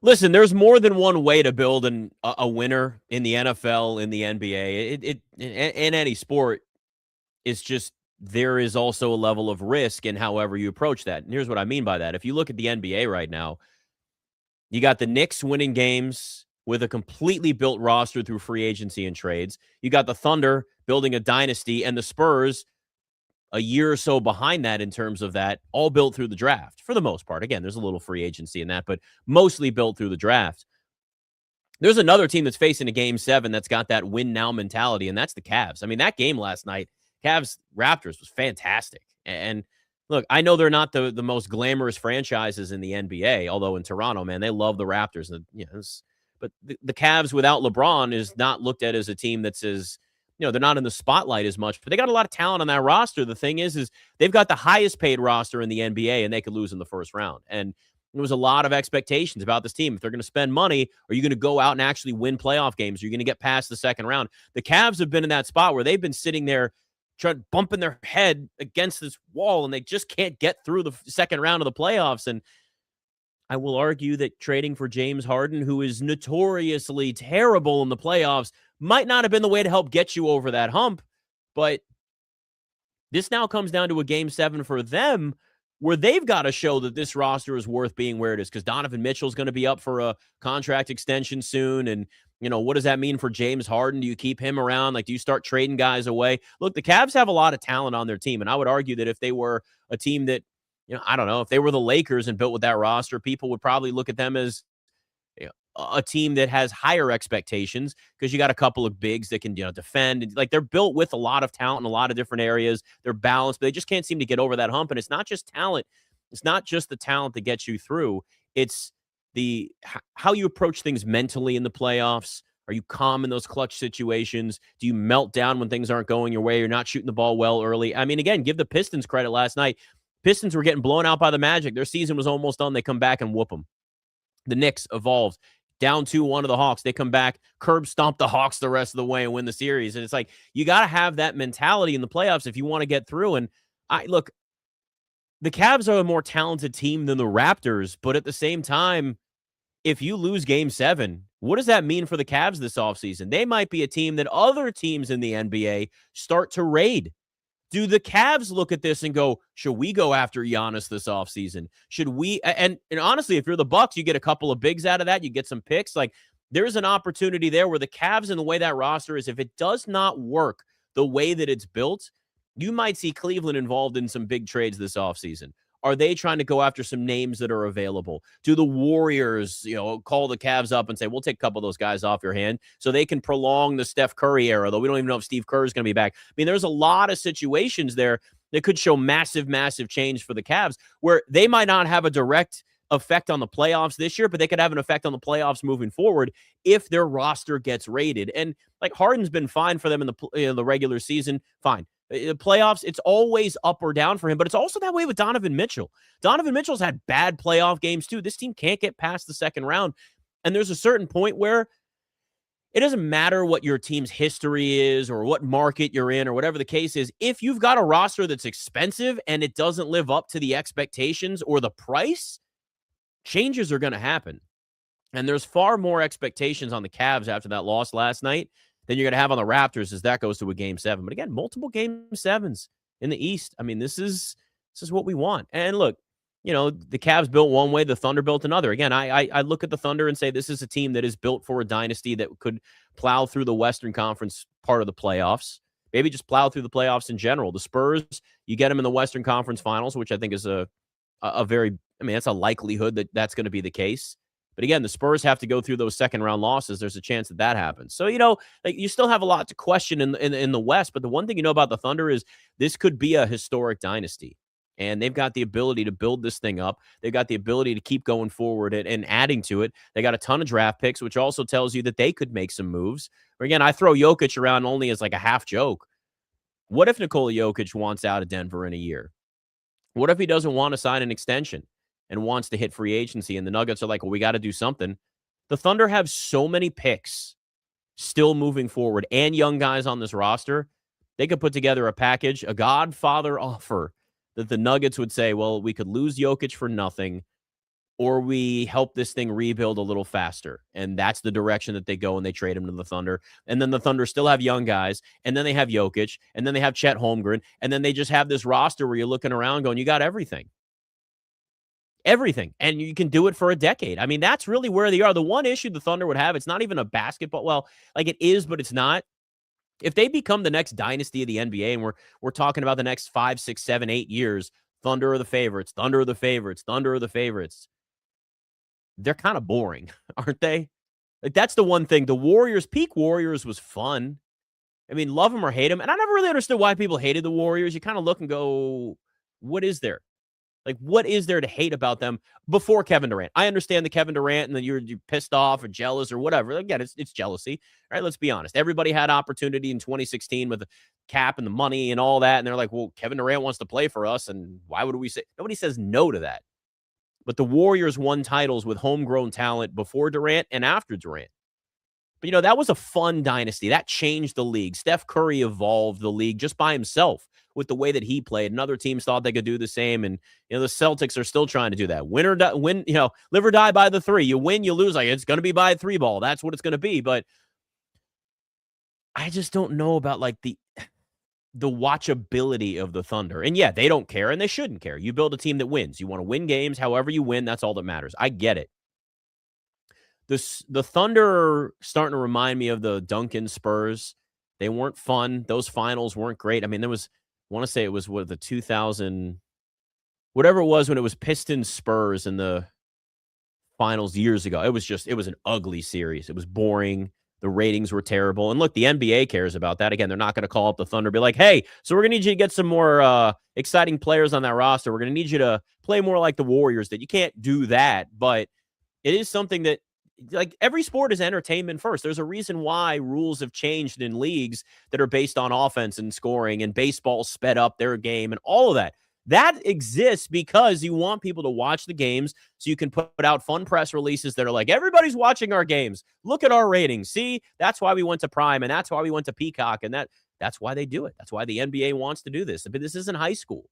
Listen, there's more than one way to build a winner in the NFL, in the NBA. In any sport. It's just there is also a level of risk in however you approach that. And here's what I mean by that. If you look at the NBA right now, you got the Knicks winning games with a completely built roster through free agency and trades. You got the Thunder building a dynasty, and the Spurs a year or so behind that in terms of that, all built through the draft for the most part. Again, there's a little free agency in that, but mostly built through the draft. There's another team that's facing a game 7 that's got that win now mentality, and that's the Cavs. I mean, that game last night, Cavs Raptors, was fantastic. And look, I know they're not the most glamorous franchises in the NBA, although in Toronto, man, they love the Raptors. And but the Cavs without LeBron is not looked at as a team that's as, they're not in the spotlight as much, but they got a lot of talent on that roster. The thing is they've got the highest paid roster in the NBA, and they could lose in the first round. And there was a lot of expectations about this team. If they're going to spend money, are you going to go out and actually win playoff games? Are you going to get past the second round? The Cavs have been in that spot where they've been sitting there bumping their head against this wall, and they just can't get through the second round of the playoffs. And I will argue that trading for James Harden, who is notoriously terrible in the playoffs, might not have been the way to help get you over that hump. But this now comes down to a game 7 for them, where they've got to show that this roster is worth being where it is, because Donovan Mitchell's going to be up for a contract extension soon. And, what does that mean for James Harden? Do you keep him around? Like, do you start trading guys away? Look, the Cavs have a lot of talent on their team, and I would argue that if they were a team that, I don't know, if they were the Lakers and built with that roster, people would probably look at them as a team that has higher expectations, because you got a couple of bigs that can, defend. Like, they're built with a lot of talent in a lot of different areas. They're balanced, but they just can't seem to get over that hump. And it's not just talent. It's not just the talent that gets you through. It's how you approach things mentally in the playoffs. Are you calm in those clutch situations? Do you melt down when things aren't going your way? You're not shooting the ball well early. I mean, again, give the Pistons credit last night. Pistons were getting blown out by the Magic. Their season was almost done. They come back and whoop them. The Knicks evolved. Down 2-1 to the Hawks. They come back, curb stomp the Hawks the rest of the way and win the series. And it's like, you got to have that mentality in the playoffs if you want to get through. And look, the Cavs are a more talented team than the Raptors, but at the same time, if you lose game 7, what does that mean for the Cavs this offseason? They might be a team that other teams in the NBA start to raid. Do the Cavs look at this and go, should we go after Giannis this offseason? Should we? And honestly, if you're the Bucks, you get a couple of bigs out of that. You get some picks. Like, there's an opportunity there where the Cavs, and the way that roster is, if it does not work the way that it's built, you might see Cleveland involved in some big trades this offseason. Are they trying to go after some names that are available? Do the Warriors, call the Cavs up and say, we'll take a couple of those guys off your hand so they can prolong the Steph Curry era, though we don't even know if Steve Kerr is going to be back. I mean, there's a lot of situations there that could show massive, massive change for the Cavs, where they might not have a direct effect on the playoffs this year, but they could have an effect on the playoffs moving forward if their roster gets raided. And like, Harden's been fine for them in the regular season, fine. The playoffs, it's always up or down for him, but it's also that way with Donovan Mitchell. Donovan Mitchell's had bad playoff games too. This team can't get past the second round. And there's a certain point where it doesn't matter what your team's history is or what market you're in or whatever the case is. If you've got a roster that's expensive and it doesn't live up to the expectations or the price, changes are going to happen. And there's far more expectations on the Cavs after that loss last night than you're going to have on the Raptors as that goes to a game 7. But again, multiple game 7s in the East. I mean, this is what we want. And look, the Cavs built one way, the Thunder built another. Again, I look at the Thunder and say this is a team that is built for a dynasty that could plow through the Western Conference part of the playoffs. Maybe just plow through the playoffs in general. The Spurs, you get them in the Western Conference Finals, which I think is a very, that's a likelihood that that's going to be the case. But again, the Spurs have to go through those second-round losses. There's a chance that happens. So, you still have a lot to question in the West. But the one thing you know about the Thunder is this could be a historic dynasty. And they've got the ability to build this thing up. They've got the ability to keep going forward and adding to it. They got a ton of draft picks, which also tells you that they could make some moves. Or again, I throw Jokic around only as like a half joke. What if Nikola Jokic wants out of Denver in a year? What if he doesn't want to sign an extension and wants to hit free agency, and the Nuggets are like, well, we got to do something? The Thunder have so many picks still moving forward and young guys on this roster. They could put together a package, a Godfather offer that the Nuggets would say, well, we could lose Jokic for nothing. or we help this thing rebuild a little faster. And that's the direction that they go, and they trade him to the Thunder. And then the Thunder still have young guys, and then they have Jokic, and then they have Chet Holmgren, and then they just have this roster where you're looking around going, you got everything. Everything. And you can do it for a decade. I mean, that's really where they are. The one issue the Thunder would have, it's not even a basketball. Well, like it is, but it's not. If they become the next dynasty of the NBA, and we're talking about the next 5, 6, 7, 8 years, Thunder are the favorites, Thunder are the favorites, Thunder are the favorites. They're kind of boring, aren't they? Like, that's the one thing. The Warriors, peak Warriors was fun. I mean, love them or hate them. And I never really understood why people hated the Warriors. You kind of look and go, what is there? Like, what is there to hate about them before Kevin Durant? I understand the Kevin Durant and then you're pissed off or jealous or whatever. Again, it's jealousy. All right, let's be honest. Everybody had opportunity in 2016 with the cap and the money and all that. And they're like, well, Kevin Durant wants to play for us. And why would we say? Nobody says no to that. But the Warriors won titles with homegrown talent before Durant and after Durant. But, that was a fun dynasty. That changed the league. Steph Curry evolved the league just by himself with the way that he played. And other teams thought they could do the same. And, the Celtics are still trying to do that. Win, live or die by the three. You win, you lose. Like, it's going to be by a 3-ball. That's what it's going to be. But I just don't know about, like, the watchability of the Thunder. And, yeah, they don't care, and they shouldn't care. You build a team that wins. You want to win games. However you win, that's all that matters. I get it. The Thunder are starting to remind me of the Duncan Spurs. They weren't fun. Those finals weren't great. I mean, I want to say it was the 2000, whatever it was when it was Pistons Spurs in the finals years ago. It was an ugly series. It was boring. The ratings were terrible. And look, the NBA cares about that. Again, they're not going to call up the Thunder and be like, hey, so we're going to need you to get some more exciting players on that roster. We're going to need you to play more like the Warriors. That you can't do that, but it is something that, like, every sport is entertainment first. There's a reason why rules have changed in leagues that are based on offense and scoring, and baseball sped up their game and all of that. That exists because you want people to watch the games so you can put out fun press releases that are like, everybody's watching our games. Look at our ratings. See, that's why we went to Prime, and that's why we went to Peacock, and that's why they do it. That's why the NBA wants to do this. But this isn't high school.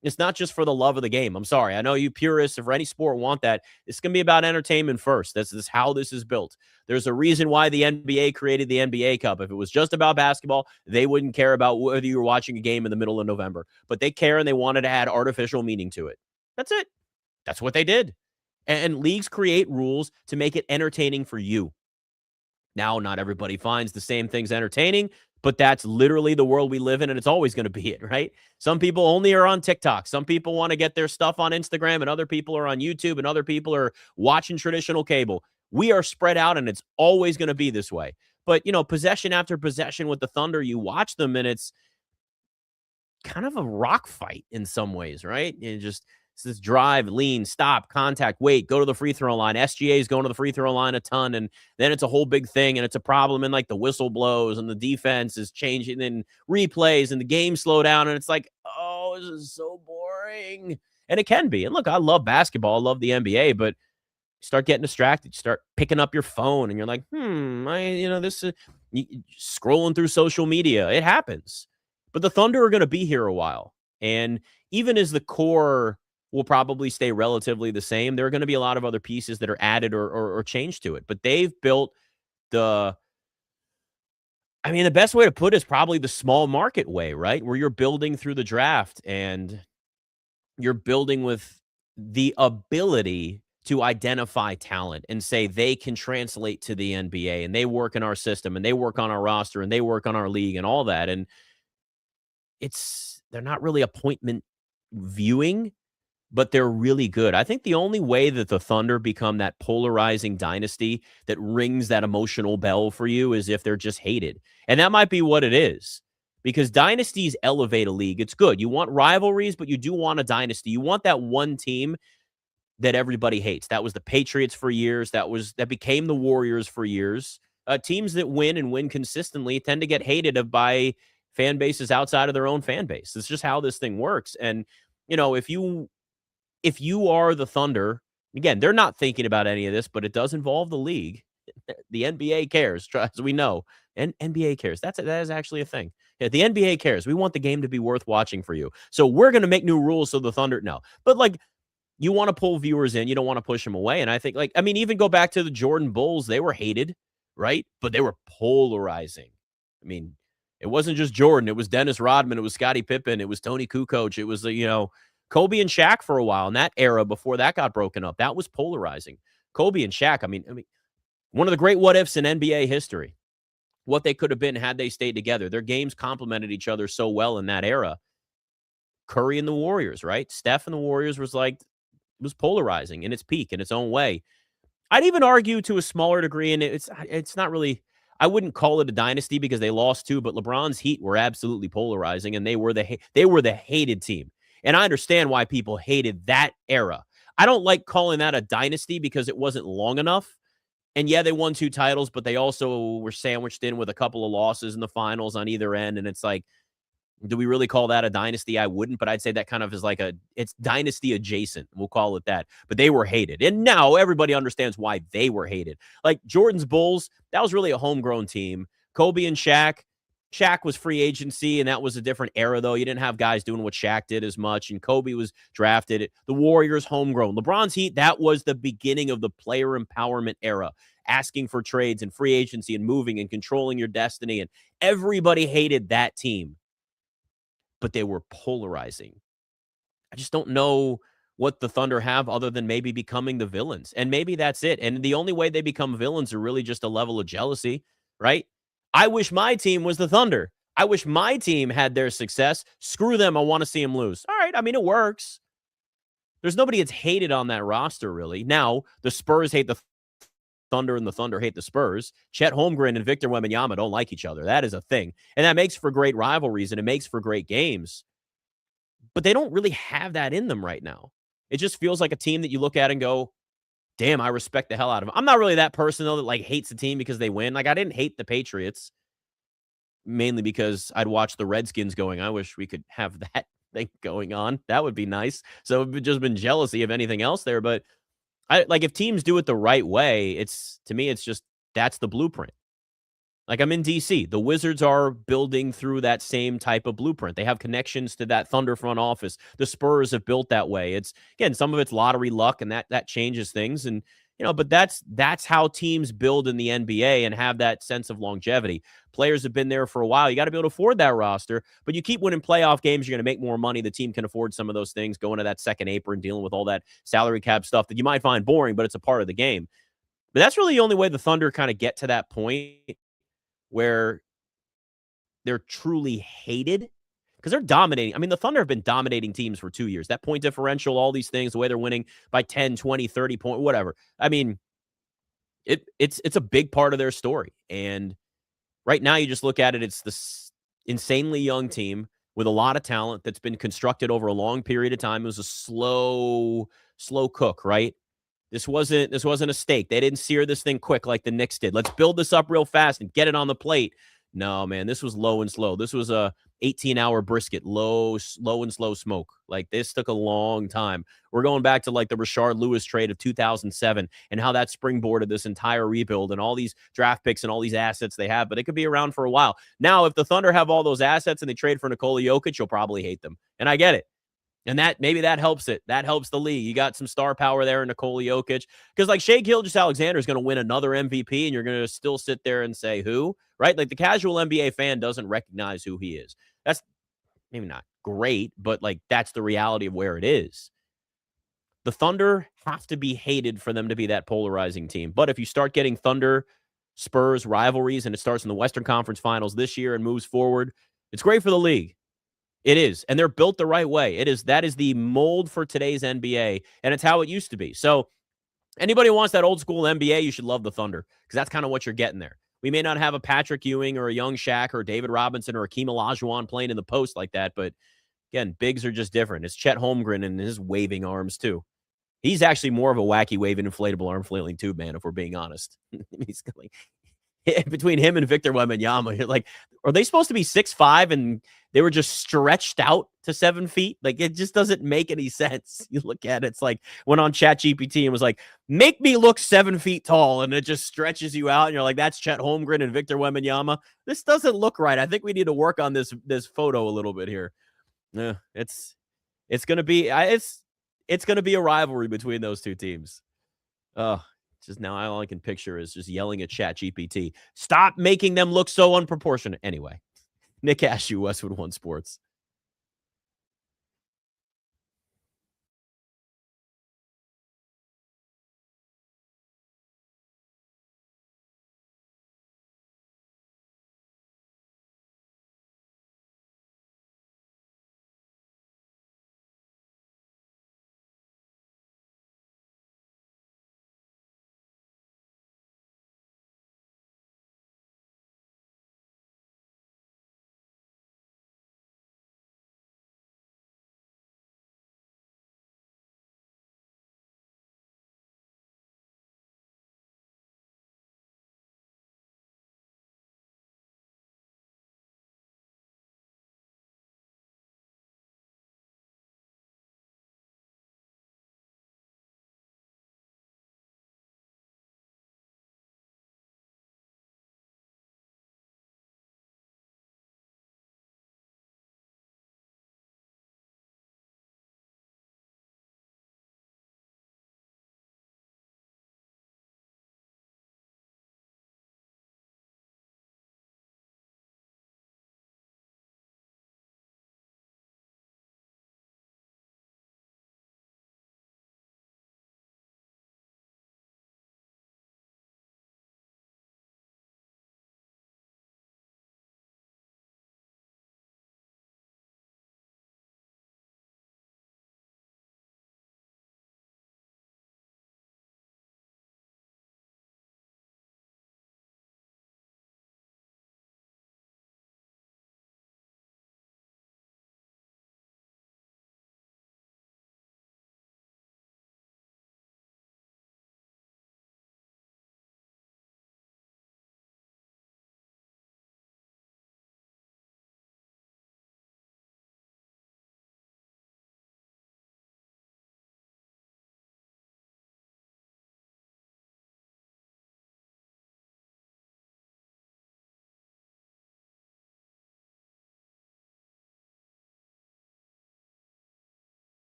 It's not just for the love of the game. I'm sorry. I know you purists of any sport want that. It's going to be about entertainment first. That's how this is built. There's a reason why the NBA created the NBA Cup. If it was just about basketball, they wouldn't care about whether you were watching a game in the middle of November. But they care, and they wanted to add artificial meaning to it. That's it. That's what they did. And leagues create rules to make it entertaining for you. Now, not everybody finds the same things entertaining, but that's literally the world we live in, and it's always going to be it, right? Some people only are on TikTok. Some people want to get their stuff on Instagram, and other people are on YouTube, and other people are watching traditional cable. We are spread out, and it's always going to be this way. But, possession after possession with the Thunder, you watch them, and it's kind of a rock fight in some ways, right? It's this drive, lean, stop, contact, wait, go to the free throw line. SGA is going to the free throw line a ton, and then it's a whole big thing, and it's a problem, and like the whistle blows, and the defense is changing, and replays, and the game slow down, and it's like, oh, this is so boring. And it can be. And look, I love basketball. I love the NBA, but you start getting distracted. You start picking up your phone, and you're like, this is scrolling through social media. It happens. But the Thunder are going to be here a while. And even as the core will probably stay relatively the same, there are going to be a lot of other pieces that are added or changed to it. But they've built the best way to put it is probably the small market way, right? Where you're building through the draft, and you're building with the ability to identify talent and say they can translate to the NBA, and they work in our system, and they work on our roster, and they work on our league, and all that. And they're not really appointment viewing, but they're really good. I think the only way that the Thunder become that polarizing dynasty that rings that emotional bell for you is if they're just hated. And that might be what it is, because dynasties elevate a league. It's good. You want rivalries, but you do want a dynasty. You want that one team that everybody hates. That was the Patriots for years. That became the Warriors for years. Teams that win and win consistently tend to get hated by fan bases outside of their own fan base. It's just how this thing works. And, if you are the Thunder, again, they're not thinking about any of this, but it does involve the league. The NBA cares, as we know. And NBA cares. That is actually a thing. Yeah, the NBA cares. We want the game to be worth watching for you. So we're going to make new rules so the Thunder, no. But, like, you want to pull viewers in. You don't want to push them away. And I think, even go back to the Jordan Bulls. They were hated, right? But they were polarizing. I mean, it wasn't just Jordan. It was Dennis Rodman. It was Scottie Pippen. It was Tony Kukoc. It was, Kobe and Shaq for a while in that era before that got broken up. That was polarizing. Kobe and Shaq, I mean, one of the great what-ifs in NBA history. What they could have been had they stayed together. Their games complemented each other so well in that era. Curry and the Warriors, right? Steph and the Warriors was polarizing in its peak in its own way. I'd even argue to a smaller degree, and it's not really, I wouldn't call it a dynasty because they lost two, but LeBron's Heat were absolutely polarizing, and they were the hated team. And I understand why people hated that era. I don't like calling that a dynasty because it wasn't long enough. And yeah, they won 2 titles, but they also were sandwiched in with a couple of losses in the finals on either end. And it's like, do we really call that a dynasty? I wouldn't, but I'd say that kind of is it's dynasty adjacent. We'll call it that. But they were hated. And now everybody understands why they were hated. Like Jordan's Bulls, that was really a homegrown team. Kobe and Shaq was free agency, and that was a different era, though. You didn't have guys doing what Shaq did as much, and Kobe was drafted. The Warriors, homegrown. LeBron's Heat, that was the beginning of the player empowerment era, asking for trades and free agency and moving and controlling your destiny, and everybody hated that team. But they were polarizing. I just don't know what the Thunder have other than maybe becoming the villains. And maybe that's it. And the only way they become villains are really just a level of jealousy, right? I wish my team was the Thunder. I wish my team had their success. Screw them. I want to see them lose. All right. I mean, it works. There's nobody that's hated on that roster, really. Now, the Spurs hate the Thunder and the Thunder hate the Spurs. Chet Holmgren and Victor Wembanyama don't like each other. That is a thing. And that makes for great rivalries and it makes for great games. But they don't really have that in them right now. It just feels like a team that you look at and go, damn, I respect the hell out of them. I'm not really that person, though, that hates the team because they win. I didn't hate the Patriots, mainly because I'd watch the Redskins going, I wish we could have that thing going on. That would be nice. So it would just been jealousy of anything else there. But if teams do it the right way, to me, it's just, that's the blueprint. I'm in DC. The Wizards are building through that same type of blueprint. They have connections to that Thunder front office. The Spurs have built that way. It's, again, some of it's lottery luck, and that changes things. And, but that's how teams build in the NBA and have that sense of longevity. Players have been there for a while. You got to be able to afford that roster, but you keep winning playoff games, you're going to make more money. The team can afford some of those things, going to that second apron, dealing with all that salary cap stuff that you might find boring, but it's a part of the game. But that's really the only way the Thunder kind of get to that point where they're truly hated, because they're dominating. I mean, the Thunder have been dominating teams for 2 years. That point differential, all these things, the way they're winning by 10, 20, 30 points, whatever. I mean, it's a big part of their story. And right now you just look at it, it's this insanely young team with a lot of talent that's been constructed over a long period of time. It was a slow cook, right? This wasn't a steak. They didn't sear this thing quick like the Knicks did. Let's build this up real fast and get it on the plate. No, man, this was low and slow. This was a 18-hour brisket, low and slow smoke. This took a long time. We're going back to the Rashard Lewis trade of 2007 and how that springboarded this entire rebuild and all these draft picks and all these assets they have, but it could be around for a while. Now, if the Thunder have all those assets and they trade for Nikola Jokic, you'll probably hate them. And I get it. And maybe that helps it. That helps the league. You got some star power there in Nikola Jokic. Because Shai Gilgeous-Alexander is going to win another MVP, and you're going to still sit there and say, who? Right? The casual NBA fan doesn't recognize who he is. That's maybe not great, but that's the reality of where it is. The Thunder have to be hated for them to be that polarizing team. But if you start getting Thunder, Spurs rivalries, and it starts in the Western Conference Finals this year and moves forward, it's great for the league. It is. And they're built the right way. That is the mold for today's NBA, and it's how it used to be. So anybody who wants that old school NBA, you should love the Thunder, because that's kind of what you're getting there. We may not have a Patrick Ewing or a young Shaq or David Robinson or Akeem Olajuwon playing in the post like that, but again, bigs are just different. It's Chet Holmgren and his waving arms too. He's actually more of a wacky waving inflatable arm flailing tube man, if we're being honest. He's between him and Victor Wembanyama, you're are they supposed to be 6'5" and they were just stretched out to 7 feet? It just doesn't make any sense. You look at it, it's went on ChatGPT and was make me look 7 feet tall, and it just stretches you out, and you're that's Chet Holmgren and Victor Wembanyama. This doesn't look right. I think we need to work on this photo a little bit here. Yeah, it's going to be It's going to be a rivalry between those two teams. Just now all I can picture is just yelling at ChatGPT. Stop making them look so unproportionate. Anyway, Nick Ashew, Westwood One Sports.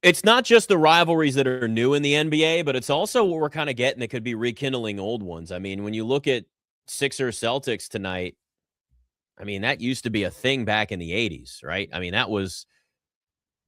It's not just the rivalries that are new in the NBA, but it's also what we're kind of getting that could be rekindling old ones. I mean, when you look at Sixers Celtics tonight, I mean, that used to be a thing back in the 80s, right? I mean, that was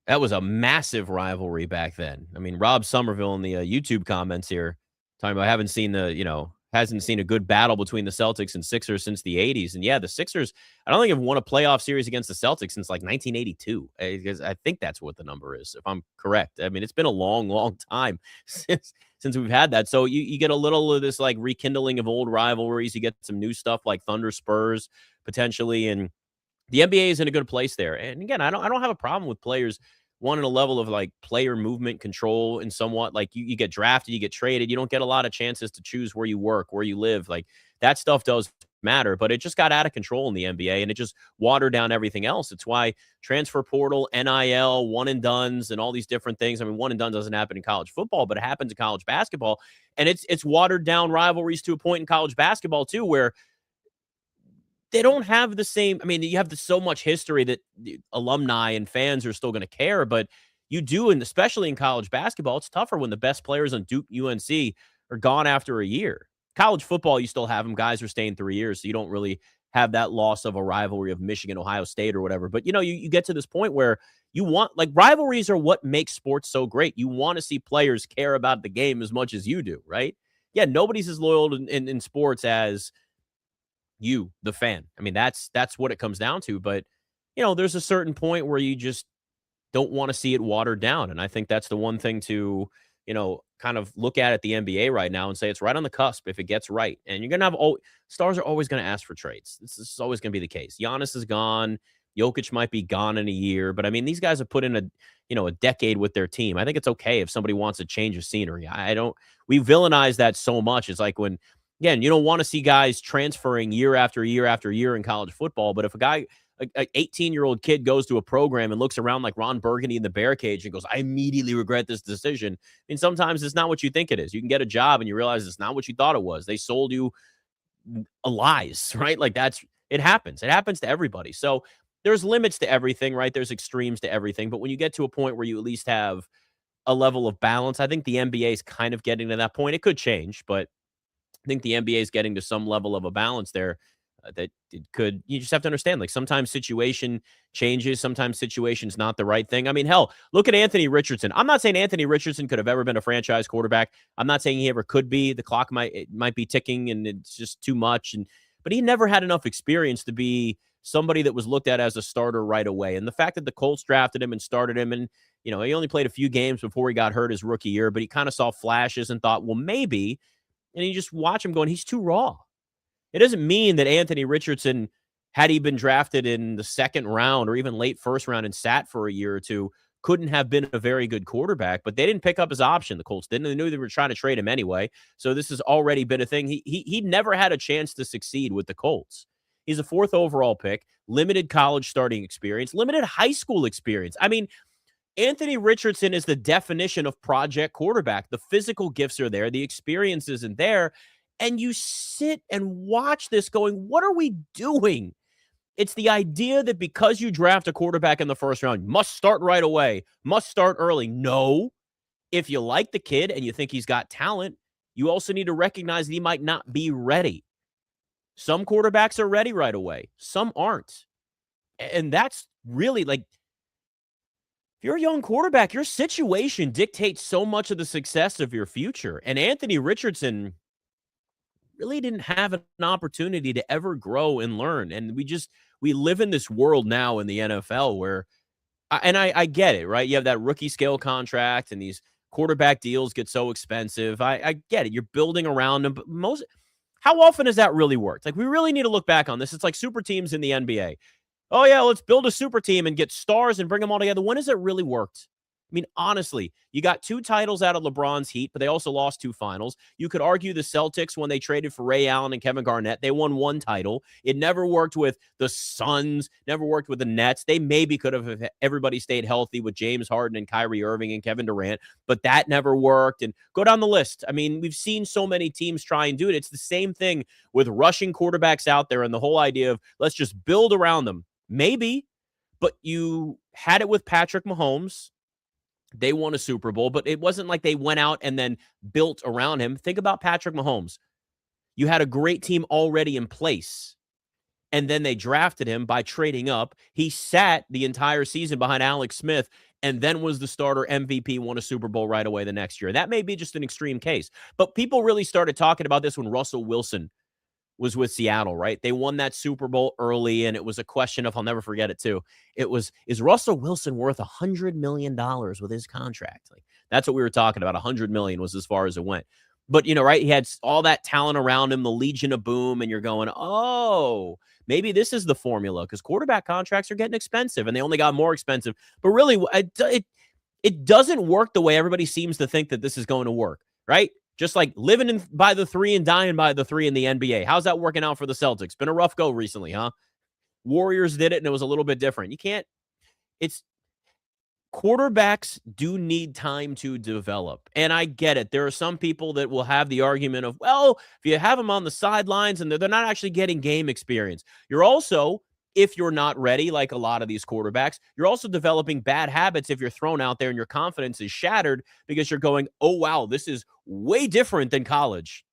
a massive rivalry back then. I mean, Rob Somerville in the YouTube comments here talking about hasn't seen a good battle between the Celtics and Sixers since the 80s. And yeah, the Sixers, I don't think have won a playoff series against the Celtics since like 1982, because I think that's what the number is, if I'm correct. I mean, it's been a long, long time since we've had that. So you get a little of this like rekindling of old rivalries. You get some new stuff like Thunder Spurs potentially, and the NBA is in a good place there. And again, I don't have a problem with players wanting a level of like player movement control and somewhat like you get drafted, you get traded. You don't get a lot of chances to choose where you work, where you live. Like that stuff does matter, but it just got out of control in the NBA and it just watered down everything else. It's why transfer portal, NIL, one and dones, and all these different things. I mean, one and done doesn't happen in college football, but it happens in college basketball. And it's watered down rivalries to a point in college basketball too, where they don't have the same. I mean, you have so much history that alumni and fans are still going to care, but you do, and especially in college basketball, it's tougher when the best players on Duke, UNC are gone after a year. College football, you still have them. Guys are staying 3 years, so you don't really have that loss of a rivalry of Michigan, Ohio State, or whatever. But, you get to this point where you want, like, rivalries are what makes sports so great. You want to see players care about the game as much as you do, right? Yeah, nobody's as loyal in sports as you, the fan. I mean, that's what it comes down to. But, there's a certain point where you just don't want to see it watered down. And I think that's the one thing to, kind of look at the NBA right now and say it's right on the cusp if it gets right. And you're going to have stars are always going to ask for trades. This is always going to be the case. Giannis is gone. Jokic might be gone in a year. But I mean, these guys have put in a decade with their team. I think it's okay if somebody wants a change of scenery. We villainize that so much. It's like when, again, you don't want to see guys transferring year after year after year in college football. But if a guy, an 18-year-old kid goes to a program and looks around like Ron Burgundy in the bear cage and goes, I immediately regret this decision. I mean, sometimes it's not what you think it is. You can get a job and you realize it's not what you thought it was. They sold you lies, right? Like it happens. It happens to everybody. So there's limits to everything, right? There's extremes to everything. But when you get to a point where you at least have a level of balance, I think the NBA is kind of getting to that point. It could change, but I think the NBA is getting to some level of a balance there that it could. You just have to understand, like, sometimes situation changes. Sometimes situation's not the right thing. I mean, hell, look at Anthony Richardson. I'm not saying Anthony Richardson could have ever been a franchise quarterback. I'm not saying he ever could be. The clock might be ticking and it's just too much. But he never had enough experience to be somebody that was looked at as a starter right away. And the fact that the Colts drafted him and started him, and he only played a few games before he got hurt his rookie year, but he kind of saw flashes and thought, well, maybe. And you just watch him going, he's too raw. It doesn't mean that Anthony Richardson, had he been drafted in the second round or even late first round and sat for a year or two, couldn't have been a very good quarterback. But they didn't pick up his option. The Colts didn't. They knew they were trying to trade him anyway. So this has already been a thing. He never had a chance to succeed with the Colts. He's a 4th overall pick, limited college starting experience, limited high school experience. I mean, Anthony Richardson is the definition of project quarterback. The physical gifts are there. The experience isn't there. And you sit and watch this going, what are we doing? It's the idea that because you draft a quarterback in the first round, you must start right away, must start early. No. If you like the kid and you think he's got talent, you also need to recognize that he might not be ready. Some quarterbacks are ready right away. Some aren't. And that's really, like, if you're a young quarterback, your situation dictates so much of the success of your future. And Anthony Richardson really didn't have an opportunity to ever grow and learn. And we live in this world now in the NFL where, and I get it, right? You have that rookie scale contract and these quarterback deals get so expensive. I get it. You're building around them, but how often has that really worked? Like, we really need to look back on this. It's like super teams in the NBA. Oh, yeah, let's build a super team and get stars and bring them all together. When has it really worked? I mean, honestly, you got 2 titles out of LeBron's Heat, but they also lost 2 finals. You could argue the Celtics, when they traded for Ray Allen and Kevin Garnett, they won 1 title. It never worked with the Suns, never worked with the Nets. They maybe could have if everybody stayed healthy with James Harden and Kyrie Irving and Kevin Durant, but that never worked. And go down the list. I mean, we've seen so many teams try and do it. It's the same thing with rushing quarterbacks out there and the whole idea of let's just build around them. Maybe, but you had it with Patrick Mahomes. They won a Super Bowl, but it wasn't like they went out and then built around him. Think about Patrick Mahomes. You had a great team already in place, and then they drafted him by trading up. He sat the entire season behind Alex Smith and then was the starter, MVP, won a Super Bowl right away the next year. That may be just an extreme case, but people really started talking about this when Russell Wilson was with Seattle, right? They won that Super Bowl early, and it was a question of, I'll never forget it too. It was, is Russell Wilson worth $100 million with his contract? Like, that's what we were talking about. $100 million was as far as it went. But, right, he had all that talent around him, the Legion of Boom, and you're going, oh, maybe this is the formula, because quarterback contracts are getting expensive, and they only got more expensive. But really, it doesn't work the way everybody seems to think that this is going to work, right? Just like living by the 3 and dying by the 3 in the NBA. How's that working out for the Celtics? Been a rough go recently, huh? Warriors did it, and it was a little bit different. Quarterbacks do need time to develop. And I get it. There are some people that will have the argument of, well, if you have them on the sidelines and they're not actually getting game experience. You're also, if you're not ready, like a lot of these quarterbacks, you're also developing bad habits if you're thrown out there and your confidence is shattered because you're going, oh, wow, this is way different than college.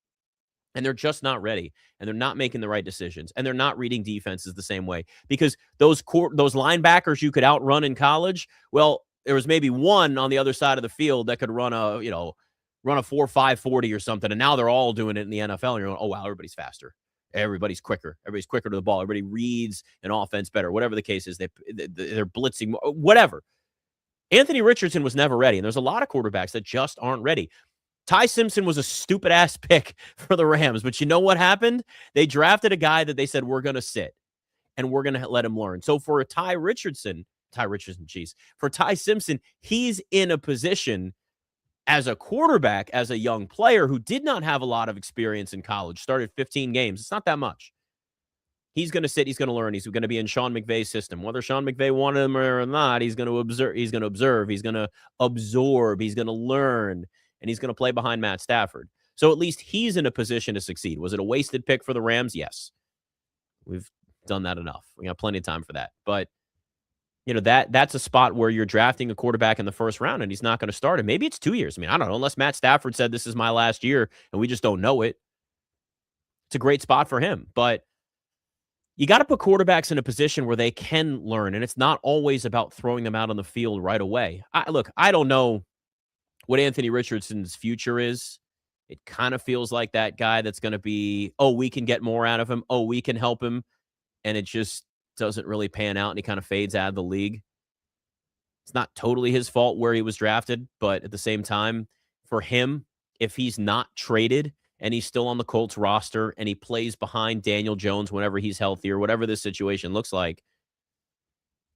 And they're just not ready, and they're not making the right decisions, and they're not reading defenses the same way, because those linebackers you could outrun in college, well, there was maybe one on the other side of the field that could run a 4.5 40 or something, and now they're all doing it in the NFL, and you're going, oh, wow, everybody's faster. Everybody's quicker. Everybody's quicker to the ball. Everybody reads an offense better. Whatever the case is, they're blitzing, whatever. Anthony Richardson was never ready, and there's a lot of quarterbacks that just aren't ready. Ty Simpson was a stupid-ass pick for the Rams, but you know what happened? They drafted a guy that they said, we're going to sit, and we're going to let him learn. So for Ty Simpson, he's in a position as a quarterback, as a young player who did not have a lot of experience in college, started 15 games. It's not that much. He's going to sit. He's going to learn. He's going to be in Sean McVay's system. Whether Sean McVay wanted him or not, he's going to observe. He's going to absorb. He's going to learn, and he's going to play behind Matt Stafford. So at least he's in a position to succeed. Was it a wasted pick for the Rams? Yes. We've done that enough. We got plenty of time for that. But that's a spot where you're drafting a quarterback in the first round and he's not going to start. And maybe it's 2 years. I mean, I don't know, unless Matt Stafford said this is my last year and we just don't know it. It's a great spot for him. But you got to put quarterbacks in a position where they can learn. And it's not always about throwing them out on the field right away. I don't know what Anthony Richardson's future is. It kind of feels like that guy that's going to be, oh, we can get more out of him. Oh, we can help him. And it just doesn't really pan out, and he kind of fades out of the league. It's not totally his fault where he was drafted, but at the same time, for him, if he's not traded and he's still on the Colts roster and he plays behind Daniel Jones whenever he's healthy or whatever this situation looks like,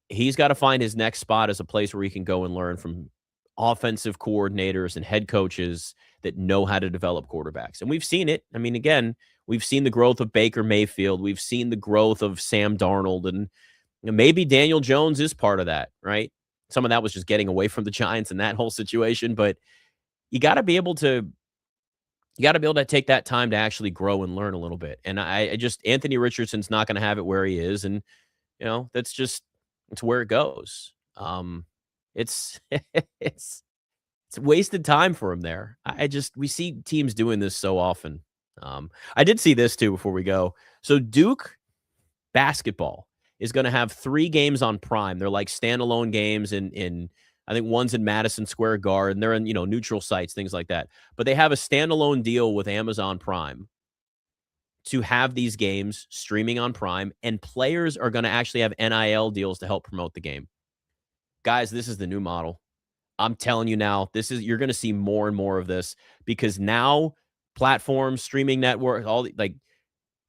he's got to find his next spot as a place where he can go and learn from offensive coordinators and head coaches that know how to develop quarterbacks. And we've seen it. I mean, again, we've seen the growth of Baker Mayfield. We've seen the growth of Sam Darnold. And maybe Daniel Jones is part of that, right? Some of that was just getting away from the Giants and that whole situation. But you got to be able to take that time to actually grow and learn a little bit. And Anthony Richardson's not going to have it where he is. And, it's where it goes. It's wasted time for him there. We see teams doing this so often. I did see this too before we go. So Duke basketball is going to have 3 games on Prime. They're like standalone games in I think one's in Madison Square Garden. They're in, neutral sites, things like that. But they have a standalone deal with Amazon Prime to have these games streaming on Prime, and players are going to actually have NIL deals to help promote the game. Guys, this is the new model. I'm telling you now, you're going to see more and more of this, because now platforms, streaming networks,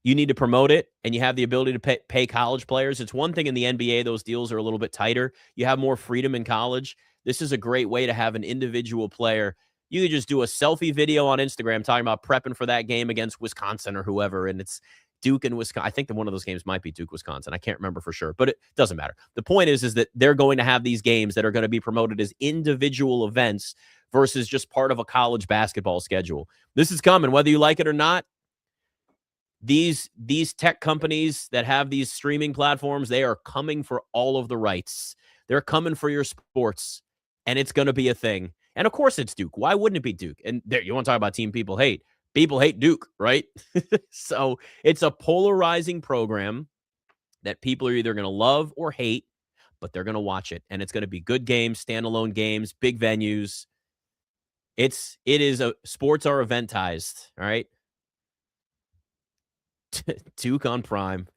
you need to promote it, and you have the ability to pay college players. It's one thing in the NBA, those deals are a little bit tighter. You have more freedom in college. This is a great way to have an individual player. You could just do a selfie video on Instagram talking about prepping for that game against Wisconsin or whoever, and it's Duke and Wisconsin. I think that one of those games might be Duke, Wisconsin. I can't remember for sure, but it doesn't matter. The point is that they're going to have these games that are going to be promoted as individual events versus just part of a college basketball schedule. This is coming, whether you like it or not. These tech companies that have these streaming platforms, they are coming for all of the rights. They're coming for your sports. and it's going to be a thing. And of course it's Duke. Why wouldn't it be Duke? And there, you want to talk about team people hate. People hate Duke, right? So it's a polarizing program that people are either going to love or hate, but they're going to watch it. And it's going to be good games, standalone games, big venues. Sports are eventized, all right? Duke on Prime,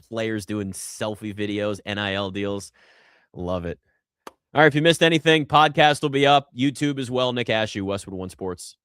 players doing selfie videos, NIL deals. Love it. All right, if you missed anything, podcast will be up. YouTube as well. Nick Ashew, Westwood One Sports.